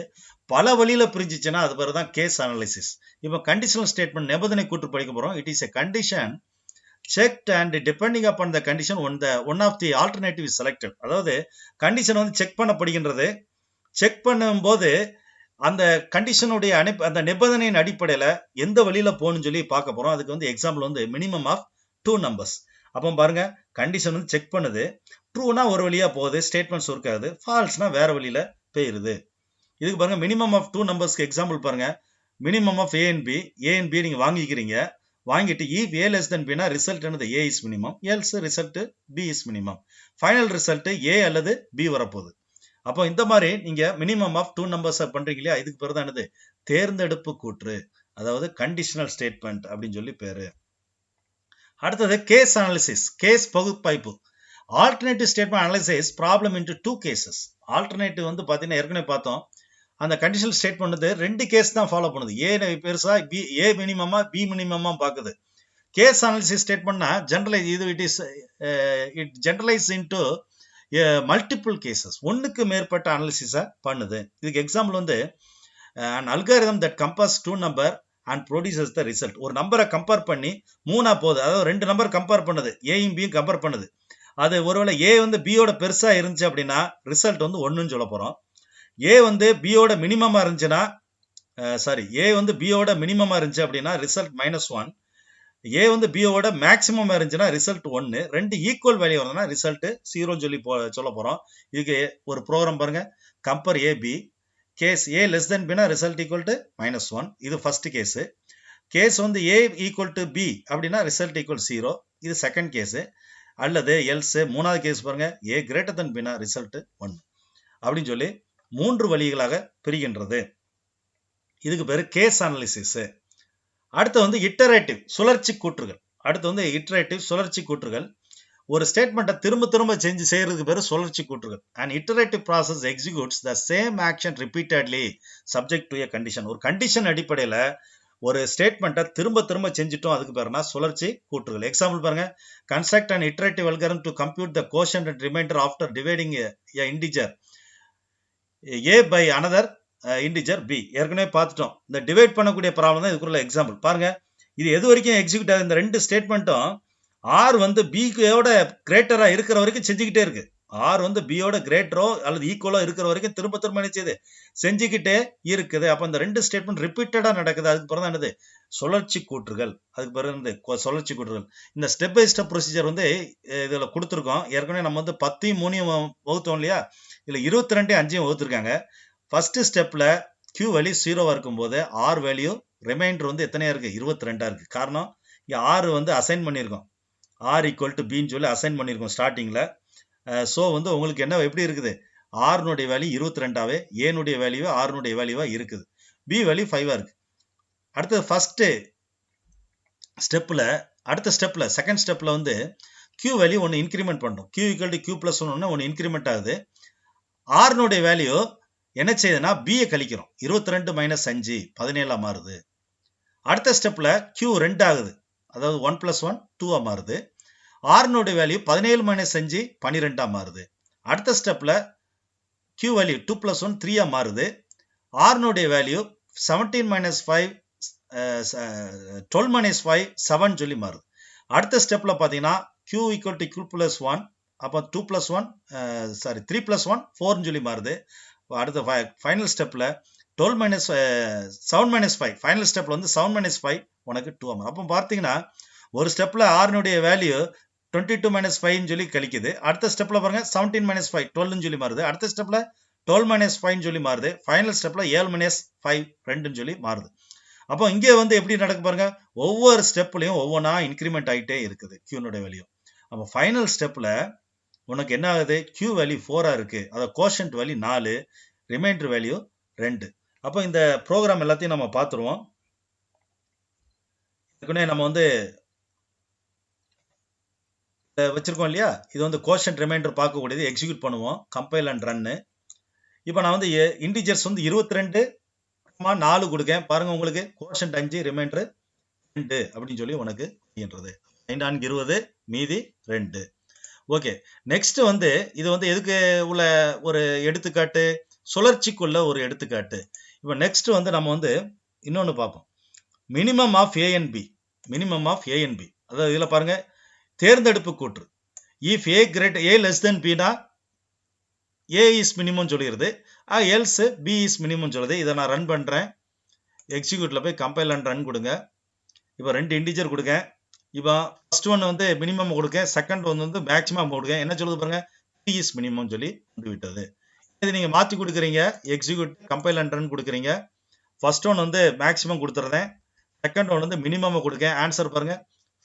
பல வழியில பிரிஞ்சிச்சுன்னா அது பேர் தான் கேஸ் அனாலிசிஸ். இப்போ கண்டிஷனல் ஸ்டேட்மெண்ட், நிபந்தனை கூற்று படிக்க போறோம். It is a condition checked and depending upon the condition one of the alternative is selected. அதாவது கண்டிஷன் வந்து செக் பண்ணப்படுகின்றது. செக் பண்ணும்போது அந்த கண்டிஷனுடைய அந்த நிபந்தனையின் அடிப்படையில் எந்த வழியில போகணும்னு சொல்லி பார்க்க போறோம். அதுக்கு வந்து எக்ஸாம்பிள் வந்து மினிமம் ஆஃப் 2 நம்பர்ஸ். அப்போ பாருங்க கண்டிஷன் வந்து செக் பண்ணுது. ட்ரூனா ஒரு வழியா போகுது, ஸ்டேட்மெண்ட்ஸ் ஒர்க் ஆகுது. ஃபால்ஸ்னா வேற வழியில போயிருது. இதுக்கு பாருங்க மினிமம் ஆஃப் 2 நம்பர்ஸ்க்கு எக்ஸாம்பிள் பாருங்க. Minimum of A and B நீங்க வாங்கிக்கிறீங்க. வாங்கிட்டு if a less than b னா ரிசல்ட் என்னது a is minimum, else result b is minimum. Final result a அல்லது b வரப்போகுது. அப்போ இந்த மாதிரி நீங்க மினிமம் ஆஃப் 2 நம்பர்ஸ் பண்றீங்க இல்லையா, இதுக்கு பேர் தான் என்னது தேர்ந்தெடுப்பு கூற்று, அதாவது கண்டிஷனல் ஸ்டேட்மெண்ட் அப்படின்னு சொல்லி பேரு. அடுத்தது கேஸ் அனாலிசிஸ், கேஸ் பகுப்பாய்ப்பு. Alternative statement analysis problem into 2 cases. Alternative வந்து பாத்தீங்கன்னா ஏற்கனவே பார்த்தோம், அந்த கண்டிஷனல் ஸ்டேட்மெண்ட் வந்து 2 கேஸ் தான் ஃபாலோ பண்ணுது. ஏ பெருசா பி, ஏ மினிமமா பி மினிமமா பாக்குது. கேஸ் அனாலிசிஸ் ஸ்டேட்மெண்ட்னா ஜெனரலைஸ், இது it generalise into multiple cases, ஒன்னுக்கு மேற்பட்ட அனாலிசிஸை பண்ணுது. இதுக்கு எக்ஸாம்பிள் வந்து an algorithm that compares 2 number and produces the result. ஒரு நம்பரை கம்பேர் பண்ணி 3 போகுது, அதாவது 2 நம்பர் கம்பேர் பண்ணுது, ஏயும் பியும் கம்பேர் பண்ணுது. அது ஒருவேளை ஏ வந்து பியோட பெருசா இருந்துச்சு அப்படின்னா ரிசல்ட் வந்து 1ன்னு சொல்ல போறோம். ஏ வந்து பியோட மினிமமா இருந்துச்சுன்னா ஏ வந்து பியோட மினிமமா இருந்துச்சு அப்படின்னா ரிசல்ட் -1. ஏ வந்து பியோட மேக்சிமம் இருந்துச்சுன்னா ரிசல்ட் 1. 2 ஈக்குவல் வேல்யூ வரதுன்னா ரிசல்ட் 0 சொல்லி சொல்ல போறோம். இதுக்கு ஒரு ப்ரோக்ராம் பாருங்க. Compare A B, case A less தென் பினா ரிசல்ட் ஈக்குவல் டு -1. இது ஃபர்ஸ்ட் கேஸ். கேஸ் வந்து ஏ ஈக்குவல் டு பி அப்படின்னா ரிசல்ட் ஈக்குவல் 0. இது செகண்ட் கேஸ். அல்லது எல்ஸ் மூணாவது கேஸ் பாருங்க, ஏ கிரேட்டர் தென் பினா ரிசல்ட் 1 அப்படின்னு சொல்லி 3 வழிகளாக பிரிகின்றது. இதுக்கு பேரு கேஸ் அனாலிசிஸ். அடுத்து வந்து இட்டரேட்டிவ் சுழற்சி கூற்றுகள். அடுத்து வந்து இட்டரேட்டிவ் சுழற்சி கூற்றுகள். ஒரு ஸ்டேட்மெண்ட்டை திரும்ப திரும்ப செய்யறதுக்கு பேரு சுழற்சி கூற்றுகள். And iterative process executes the same action repeatedly subject to a condition. ஒரு கண்டிஷன் அடிப்படையில் ஒரு ஸ்டேட்மெண்ட்டை திரும்ப திரும்ப செஞ்சுட்டோம், அதுக்கு பேருனா சுழற்சி கூற்றுகள். எக்ஸாம்பிள் பாருங்க, construct and iterative algorithm to compute the quotient and remainder after dividing a integer a by another integer b. ஏற்கனவே பார்த்துட்டோம். இந்த டிவைட் பண்ணக்கூடிய ப்ராப்ளம் தான் இதுக்குள்ள எக்ஸாம்பிள். பாருங்க, இது எது வரைக்கும் எக்ஸிக்யூட் ஆகுது, இந்த 2 ஸ்டேட்மெண்ட்டும் ஆர் வந்து பியோட கிரேட்டரா இருக்கிற வரைக்கும் செஞ்சுக்கிட்டே இருக்கு. ஆர் வந்து பியோட கிரேட்டரோ அல்லது ஈக்குவலோ இருக்கிற வரைக்கும் திரும்ப திரும்ப நினைச்சது செஞ்சுக்கிட்டே இருக்குது. அப்ப இந்த 2 ஸ்டேட்மெண்ட் ரிப்பீட்டடா நடக்குது. அதுக்கு பிறகு என்னது சுழற்சி கூற்றுகள். அதுக்கு பிறகு சுழற்சி கூற்றுகள். இந்த ஸ்டெப் பை ஸ்டெப் ப்ரொசீஜர் வந்து இதுல கொடுத்துருக்கோம். ஏற்கனவே நம்ம வந்து 10 3 வகுத்தோம் இல்லையா, இதுல 22 5 வகுத்துருக்காங்க. ஃபர்ஸ்ட் ஸ்டெப்ல Q வேல்யூ 0 இருக்கும்போது R வேல்யூ ரிமைண்டர் வந்து எத்தனையா இருக்கு, 22 இருக்கு. காரணம் இங்க R வந்து அசைன் பண்ணியிருக்கோம், R ஈக்குவல் டு பின்னு சொல்லி அசைன் பண்ணியிருக்கோம் ஸ்டார்டிங்ல. ஸோ வந்து உங்களுக்கு என்ன எப்படி இருக்குது, ஆர்னுடைய வேல்யூ 22ஆவே, ஏனுடைய வேல்யூ ஆர்னுடைய வேல்யூவா இருக்குது, பி வேல்யூ 5ஆ இருக்கு. அடுத்தது ஃபர்ஸ்ட் ஸ்டெப்ல, அடுத்த ஸ்டெப்ல செகண்ட் ஸ்டெப்ல வந்து Q வேல்யூ ஒன்று இன்க்ரிமெண்ட் பண்ணுறோம். Q equal to Q plus ஒன்று இன்க்ரிமெண்ட் ஆகுது. ஆர்னுடைய வேல்யூ என்ன செய்யுதுன்னா பியை கழிக்கிறோம். 22 - 5 17 மாறுது. அடுத்த ஸ்டெப்ல Q 2 ஆகுது, அதாவது 1 + 1 2 மாறுது. ஆர்னுடைய வேல்யூ 17 - 5 12 மாறுது. அடுத்த ஸ்டெப்ல Q வேல்யூ 2 + 1 3 மாறுது. ஆர்னுடைய வேல்யூ 17 - 5 12 - 5 7 சொல்லி மாறுது. அடுத்த ஸ்டெப்ல பாத்தீங்கன்னா Q ஈக்குவல் டு Q + 1, அப்போ 2 + 1 3 + 1 4 சொல்லி மாறுது. அடுத்த ஃபைனல் ஸ்டெப்ல 12 - 7 - 5, ஃபைனல் ஸ்டெப்ல வந்து 7 - 5 உனக்கு 2 மாறும். அப்போ பார்த்தீங்கன்னா ஒரு ஸ்டெப்ல ஆர்னுடைய வேல்யூ 22 - 5 சொல்லி கழிக்குது. அடுத்த ஸ்டெப்ல பாருங்க 17 - 5 12 சொல்லி மாறுது. அடுத்த ஸ்டெப்ல 12 - 5 சொல்லி மாறுது. ஃபைனல் ஸ்டெப்ல 7 - 5 2 சொல்லி மாறுது. அப்போ இங்கே வந்து எப்படி நடக்கு பாருங்க, ஒவ்வொரு ஸ்டெப்லயும் ஒவ்வொன்றா இன்க்ரிமெண்ட் ஆகிட்டே இருக்குது Qனுடைய வேல்யூ. அப்போ ஃபைனல் ஸ்டெப்ல உனக்கு என்ன ஆகுது, Q வேல்யூ 4ஆ இருக்கு, அதாவது கோஷன்ட் வேல்யூ 4, ரிமைண்டர் வேல்யூ 2. அப்போ இந்த ப்ரோக்ராம் எல்லாத்தையும் நம்ம பார்த்துருவோம். நம்ம வந்து வச்சிருக்கோம் இல்லையா, இது வந்து கோஷன்ட் ரிமைண்டர் பார்க்கக்கூடியது. எக்ஸிக்யூட் பண்ணுவோம், கம்பைல் அண்ட் ரன்னு. இப்போ நான் வந்து இன்டிஜர்ஸ் வந்து 22 4 கொடுக்கேன். பாருங்க, உங்களுக்கு கோஷன்ட் 5 ரிமைண்டர் 2 அப்படின்னு சொல்லி உனக்கு 5 20 மீதி 2. ஓகே, நெக்ஸ்ட் வந்து இது வந்து எதுக்கு உள்ள ஒரு எடுத்துக்காட்டு, சுழற்சிக்குள்ள ஒரு எடுத்துக்காட்டு. இப்போ நெக்ஸ்ட் வந்து நம்ம வந்து இன்னொன்னு பார்ப்போம், minimum of A and B. Minimum of A and B, அதாவது இதுல பாருங்க தேர்ந்தெடுப்பு கூற்று. If A great A less தென் பினா ஏ இஸ் மினிமம் சொல்லிடுது, எல்ஸ் பி இஸ் மினிமம் சொல்லுது. இதை நான் ரன் பண்ணுறேன். எக்ஸிக்யூட்டில் போய் கம்பைல் அண்ட் ரன் கொடுங்க. இப்போ 2 இன்டிஜர் கொடுங்க. இப்போ ஃபர்ஸ்ட் ஒன் வந்து மினிமம் கொடுக்க, செகண்ட் ஒன் வந்து மேக்ஸிமம் கொடுக்க. என்ன சொல்லுது பாருங்க, 3 இஸ் மினிமம் சொல்லி வந்து விட்டது. இது நீங்கள் மாற்றி கொடுக்குறீங்க. எக்ஸிக்யூட் கம்பைல் அண்ட் ரன் கொடுக்குறீங்க. ஃபர்ஸ்ட் ஒன் வந்து மேக்ஸிமம் கொடுத்துறேன், செகண்ட் ஒன் வந்து மினிமம் கொடுக்க. ஆன்சர் பாருங்க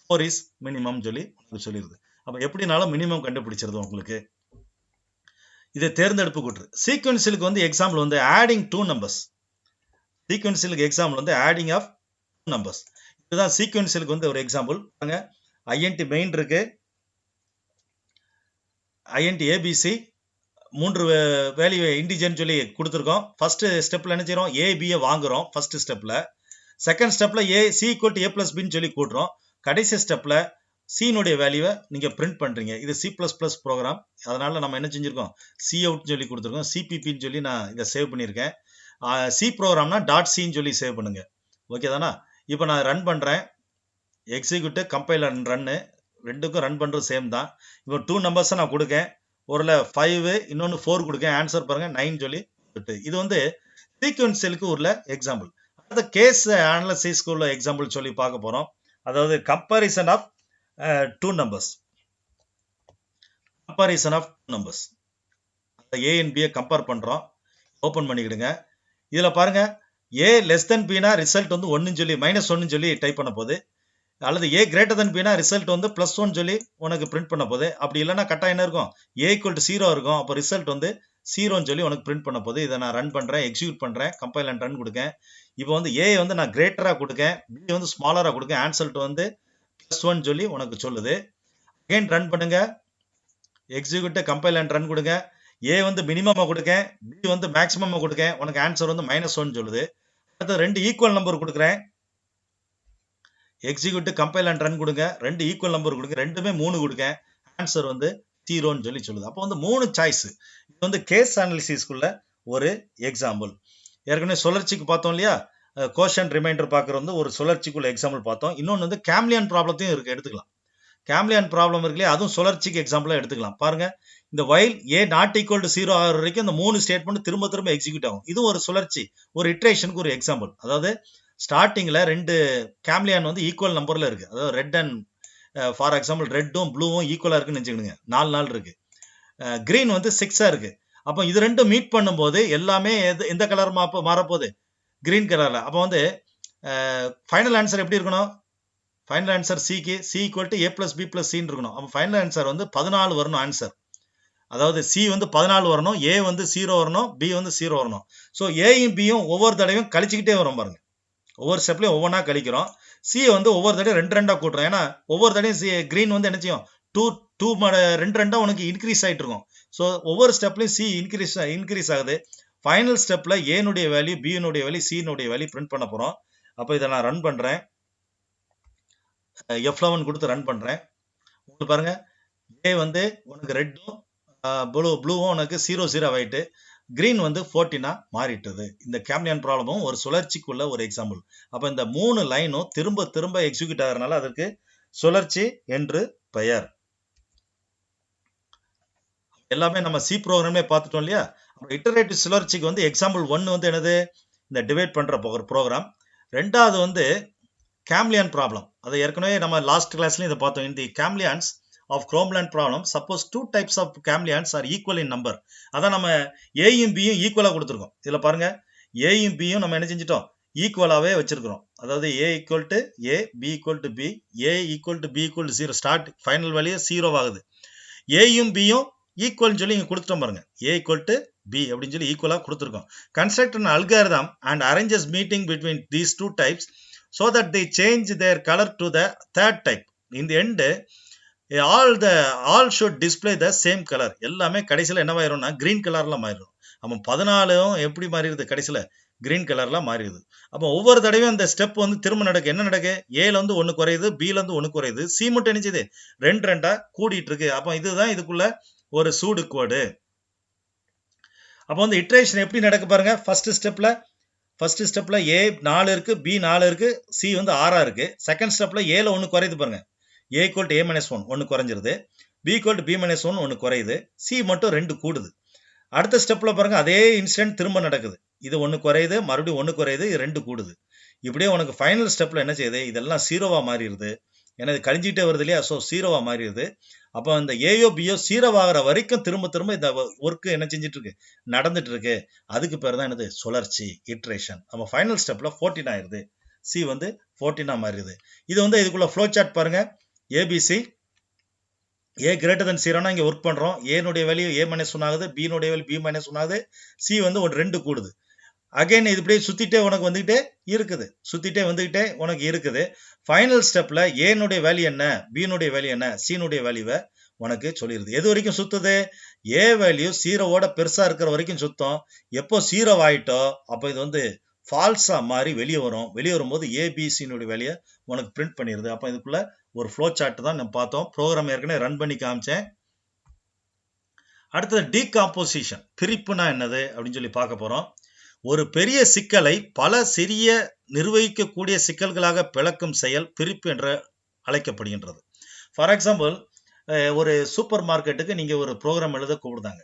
4 இஸ் மினிமம் சொல்லி சொல்லிடுது. அப்போ எப்படினாலும் மினிமம் கண்டுபிடிச்சிருது உங்களுக்கு. இது தேர்ந்தெடுப்பு கூற்று. சீக்வன்சியலுக்கு வந்து எக்ஸாம்பிள் வந்து ஆடிங் 2 நம்பர்ஸ். சீக்வன்சியலுக்கு எக்ஸாம்பிள் வந்து ஆடிங் ஆஃப் 2 நம்பர்ஸ். இதுதான் சீக்வன்சியலுக்கு வந்து ஒரு எக்ஸாம்பிள். பாருங்க, ஐஎன்டி மெயின் இருக்கு, ஐஎன்டி ஏபிசி 3 வேல்யூ இன்டிஜர்னு சொல்லி கொடுத்துருக்கோம். ஃபர்ஸ்ட் ஸ்டெப்ல என்ன செய்யறோம், ஏபியை வாங்குறோம். ஃபர்ஸ்ட் ஸ்டெப்ல செகண்ட் ஸ்டெப்ல A C equal to A plus பின்னு சொல்லி கூட்டுறோம். கடைசி ஸ்டெப்ல சீனுடைய வேல்யூவை நீங்க பிரிண்ட் பண்றீங்க. இது C++ ப்ரோக்ராம். அதனால நம்ம என்ன செஞ்சிருக்கோம், சி அவுட் சொல்லி கொடுத்துருக்கோம். சிபிபின்னு சொல்லி நான் இதை சேவ் பண்ணியிருக்கேன். சி ப்ரோக்ராம்னா .c சொல்லி சேவ் பண்ணுங்க. ஓகே தானா? இப்போ நான் ரன் பண்றேன். எக்ஸிக்யூட் கம்பைல் அண்ட் ரன்னு, ரெண்டுக்கும் ரன் பண்றது சேம் தான். இப்போ 2 நம்பர்ஸை நான் கொடுக்கேன். ஒருல 5 இன்னொன்று 4 கொடுக்கேன். ஆன்சர் பாருங்க 9 சொல்லி. இது வந்து சீக்வன்சியலுக்கு உள்ள எக்ஸாம்பிள். அடுத்த கேஸ் அனாலிசிஸ்க்கு உள்ள எக்ஸாம்பிள் சொல்லி பார்க்க போறோம். அதாவது comparison of 2 numbers. Comparison of 2 numbers. A and பியை கம்பேர் பண்றோம். ஓபன் பண்ணிக்கிடுங்க. இதுல பாருங்க, ஏ லெஸ் தென் பினா ரிசல்ட் வந்து 1 சொல்லி -1 சொல்லி டைப் பண்ண போகுது. அல்லது ஏ கிரேட்டர் தென் பினா ரிசல்ட் வந்து +1 சொல்லி உனக்கு பிரிண்ட் பண்ண போகுது. அப்படி இல்லைன்னா கட்டாயம் என்ன இருக்கும், ஏ ஈக்குவல் டு 0 இருக்கும். அப்போ ரிசல்ட் வந்து 0ன்னு சொல்லி உனக்கு பிரிண்ட் பண்ண போகுது. இதை நான் ரன் பண்றேன், எக்ஸிக்யூட் பண்றேன், கம்பைல் அண்ட் ரன் கொடுக்கேன். இப்போ வந்து ஏ வந்து நான் கிரேட்டரா கொடுக்கேன், பி வந்து ஸ்மாலரா கொடுக்கேன். ஆன்சர் வந்து +1 சொல்லி உனக்கு சொல்லுது. அகைன் ரன் பண்ணுங்க, எக்ஸிக்யூட் கம்பைல் அண்ட் ரன் கொடுங்க. ஏ வந்து மினிமமா கொடுக்கேன், பி வந்து மேக்ஸிமமா கொடுக்கேன். உனக்கு ஆன்சர் வந்து -1 சொல்லுது. அடுத்து 2 ஈக்குவல் நம்பர் கொடுக்குறேன். எக்ஸிக்யூட் கம்பைல் அண்ட் ரன் கொடுங்க. 2 ஈக்குவல் நம்பர் கொடுங்க, ரெண்டுமே 3 கொடுங்க. ஆன்சர் வந்து 0ன்னு சொல்லி சொல்லுது. அப்போ வந்து 3 சாய்ஸ். இது வந்து கேஸ் அனாலிசிஸ்க்குள்ள ஒரு எக்ஸாம்பிள். ஏற்கனவே சுழற்சிக்கு பார்த்தோம் இல்லையா, கோஷன் ரிமைண்டர் பார்க்குறது வந்து ஒரு சுழற்சிக்குள்ள எக்ஸாம்பிள் பார்த்தோம். இன்னொன்று வந்து கேம்லியன் ப்ராப்ளத்தையும் இருக்கு, எடுத்துக்கலாம். கேம்லியன் ப்ராப்ளம் இருக்கு இல்லையா, அதுவும் சுழற்சிக்கு எக்ஸாம்பிளா எடுத்துக்கலாம். பாருங்க, இந்த while A not equal to 0 ஆகிற வரைக்கும் இந்த 3 ஸ்டேட்மெண்ட் திரும்ப திரும்ப எக்ஸிக்யூட் ஆகும். இது ஒரு சுழற்சி, ஒரு இட்ரேஷனுக்கு ஒரு எக்ஸாம்பிள். அதாவது ஸ்டார்டிங்ல 2 கேம்லியன் வந்து ஈக்குவல் நம்பர்ல இருக்கு. அதாவது ரெட் அண்ட் ஃபார் எக்ஸாம்பிள் ரெட்டும் ப்ளூவும் ஈக்குவலா இருக்குன்னு வச்சுக்கோங்க. 4 இருக்கு. கிரீன் வந்து 6 இருக்கு. அப்போ இது ரெண்டும் மீட் பண்ணும்போது எல்லாமே எந்த கலர் மாறப்போகுது, கிரீன் கலர்ல. அப்போ வந்து ஃபைனல் ஆன்சர் எப்படி இருக்கணும், ஃபைனல் ஆன்சர் சிக்கு C equal to A plus B plus சின்னு இருக்கணும். அப்போ ஃபைனல் ஆன்சர் வந்து 14 வரணும் ஆன்சர். அதாவது சி வந்து 14 வரணும், ஏ வந்து 0 வரணும், பி வந்து 0 வரணும். ஸோ ஏயும் பியும் ஒவ்வொரு தடவையும் கழிச்சுக்கிட்டே வரும் பாருங்க. ஒவ்வொரு ஸ்டெப்லையும் ஒவ்வொன்றா கழிக்கிறோம். சி வந்து ஒவ்வொரு தடவையும் 2 கூட்டுறோம். ஏன்னா ஒவ்வொரு தடவையும் கிரீன் வந்து என்ன செய்யும், 2 2 உனக்கு இன்க்ரீஸ் ஆகிட்டு இருக்கும். ஸோ ஒவ்வொரு ஸ்டெப்லையும் சி இன்க்ரீஸ் ஆகுது. ஃபைனல் ஸ்டெப்ல ஏனுடைய வேல்யூ, பினுடைய வேல்யூ, சினுடைய வேல்யூ பிரிண்ட் பண்ண போறோம். அப்போ இதை நான் ரன் பண்றேன். F11 கொடுத்து ரன் பண்றேன். உங்களுக்கு பாருங்க, ஏ வந்து உனக்கு ரெட்டும் ப்ளூவும் உனக்கு 0 ஆயிட்டு, கிரீன் வந்து 14 மாறிட்டது. இந்த கேம்லியன் ப்ராப்ளமும் ஒரு சுழற்சிக்குள்ள ஒரு எக்ஸாம்பிள். அப்ப இந்த 3 லைனும் திரும்ப திரும்ப எக்ஸிக்யூட் ஆகிறதுனால அதற்கு சுழற்சி என்று பெயர். எல்லாமே நம்ம சி ப்ரோக்ராமே பார்த்துட்டோம் இல்லையா. இட்டரேட்டிவ் சுழற்சிக்கு வந்து எக்ஸாம்பிள் 1 வந்து என்னது, இந்த டிவைட் பண்ற ப்ரோக்ராம். ரெண்டாவது வந்து கேம்லியன் ப்ராப்ளம். அதை ஏற்கனவே நம்ம லாஸ்ட் கிளாஸ்லயும் இதை பார்த்தோம். இந்த கேம்லியன்ஸ் of Cromland problem, suppose 2 types of Camlians are equal in number. அதான் நம்ம ஏயும் பியும் ஈக்குவலா கொடுத்துருக்கோம். இதுல பாருங்க, ஏயும் பியும் நம்ம என்ன செஞ்சிட்டோம், ஈக்குவலாவே வச்சிருக்கிறோம். அதாவது A equal to A, B equal to B, A equal to B equal to 0. Start final value 0 ஆகுது. ஏயும் பியும் ஈக்குவல்னு சொல்லி இங்க கொடுத்துட்டோம் பாருங்க. ஏ ஈக்குவல் டு பி அப்படின்னு சொல்லி ஈக்குவலா கொடுத்துருக்கோம். Construct an algorithm and arranges meeting between these 2 types so that they change their color to the third type. In the end, all should display the same color. எல்லாமே கடைசியில் என்னவாயிரும்னா green கலர்ல மாறிடும். அப்போ 14 எப்படி மாறிடுது, கடைசியில் கிரீன் கலர்ல மாறிடுது. அப்போ ஒவ்வொரு தடவையும் அந்த ஸ்டெப் வந்து திரும்ப நடக்கு. என்ன நடக்கு, ஏல வந்து 1 குறையுது, பில இருந்து 1 குறையுது, சி மட்டும் என்னச்சுது 2 கூடிட்டு இருக்கு. அப்போ இதுதான் இதுக்குள்ள ஒரு சூடு கோடு. அப்போ வந்து இட்ரேஷன் எப்படி நடக்கு பாருங்க. ஃபர்ஸ்ட் ஸ்டெப்ல ஏ 4 இருக்கு, பி 4 இருக்கு, சி வந்து 6 இருக்கு. செகண்ட் ஸ்டெப்ல ஏல 1 குறையுது பாருங்க. A equal to A minus 1 ஒன்று குறைஞ்சிருது, B equal to B minus 1 ஒன்று குறையுது, C மட்டும் 2 கூடுது. அடுத்த ஸ்டெப்பில் பாருங்க அதே இன்சிடென்ட் திரும்ப நடக்குது. இது ஒன்று குறையுது, மறுபடியும் ஒன்று குறையுது, இது 2 கூடுது. இப்படியே உனக்கு ஃபைனல் ஸ்டெப்பில் என்ன செய்யுது, இதெல்லாம் 0வா மாறிடுது. ஏன்னா இது கழிஞ்சிட்டே வருது இல்லையா, ஸோ 0வா மாறிடுது. அப்போ அந்த ஏயோ பியோ 0 ஆகிற வரைக்கும் திரும்ப திரும்ப இந்த ஒர்க்கு என்ன செஞ்சுட்டு இருக்கு, நடந்துட்டு இருக்கு. அதுக்கு பேர் தான் என்னது, சுழற்சி, இட்ரேஷன். நம்ம ஃபைனல் ஸ்டெப்பில் 14 ஆயிடுது, சி வந்து 14 மாறிடுது. இது வந்து இதுக்குள்ள ஃப்ளோ சார்ட் பாருங்க. ஏபிசி ஏ கிரேட்டர் தன் 0னா இங்கே ஒர்க் பண்ணுறோம். ஏனுடைய வேல்யூ A minus 1 ஆகுது, பினுடைய வேல்யூ B minus 1 ஆகுது, சி வந்து ஒரு 2 கூடுது. அகைன் இது இப்படியே சுற்றிட்டே உனக்கு வந்துக்கிட்டே இருக்குது, சுற்றிட்டே வந்துக்கிட்டே உனக்கு இருக்குது. ஃபைனல் ஸ்டெப்பில் ஏனுடைய வேல்யூ என்ன, பினுடைய வேல்யூ என்ன, சினுடைய வேல்யூவை உனக்கு சொல்லிடுது. எது வரைக்கும் சுற்றுது, ஏ வேல்யூ 0வோட பெருசாக இருக்கிற வரைக்கும் சுத்தம். எப்போ 0 ஆகிட்டோ அப்போ இது வந்து ஃபால்ஸாக மாறி வெளியே வரும். வெளியே வரும்போது ஏபிசினுடைய வேல்யூயை உனக்கு பிரிண்ட் பண்ணிடுது. அப்போ இதுக்குள்ள ஒரு ஃப்ளோ சார்ட் தான் நம்ம பார்த்தோம். ப்ரோக்ராம் ஏற்கனவே ரன் பண்ணி காமிச்சேன். அடுத்தது டீகாம்போசிஷன், பிரிப்புனா என்னது அப்படின்னு சொல்லி பார்க்க போகிறோம். ஒரு பெரிய சிக்கலை பல சிறிய நிர்வகிக்கக்கூடிய சிக்கல்களாக பிளக்கும் செயல் பிரிப்பு என்று அழைக்கப்படுகின்றது. ஃபார் எக்ஸாம்பிள், ஒரு சூப்பர் மார்க்கெட்டுக்கு நீங்கள் ஒரு ப்ரோக்ராம் எழுத கூப்பிடுதாங்க.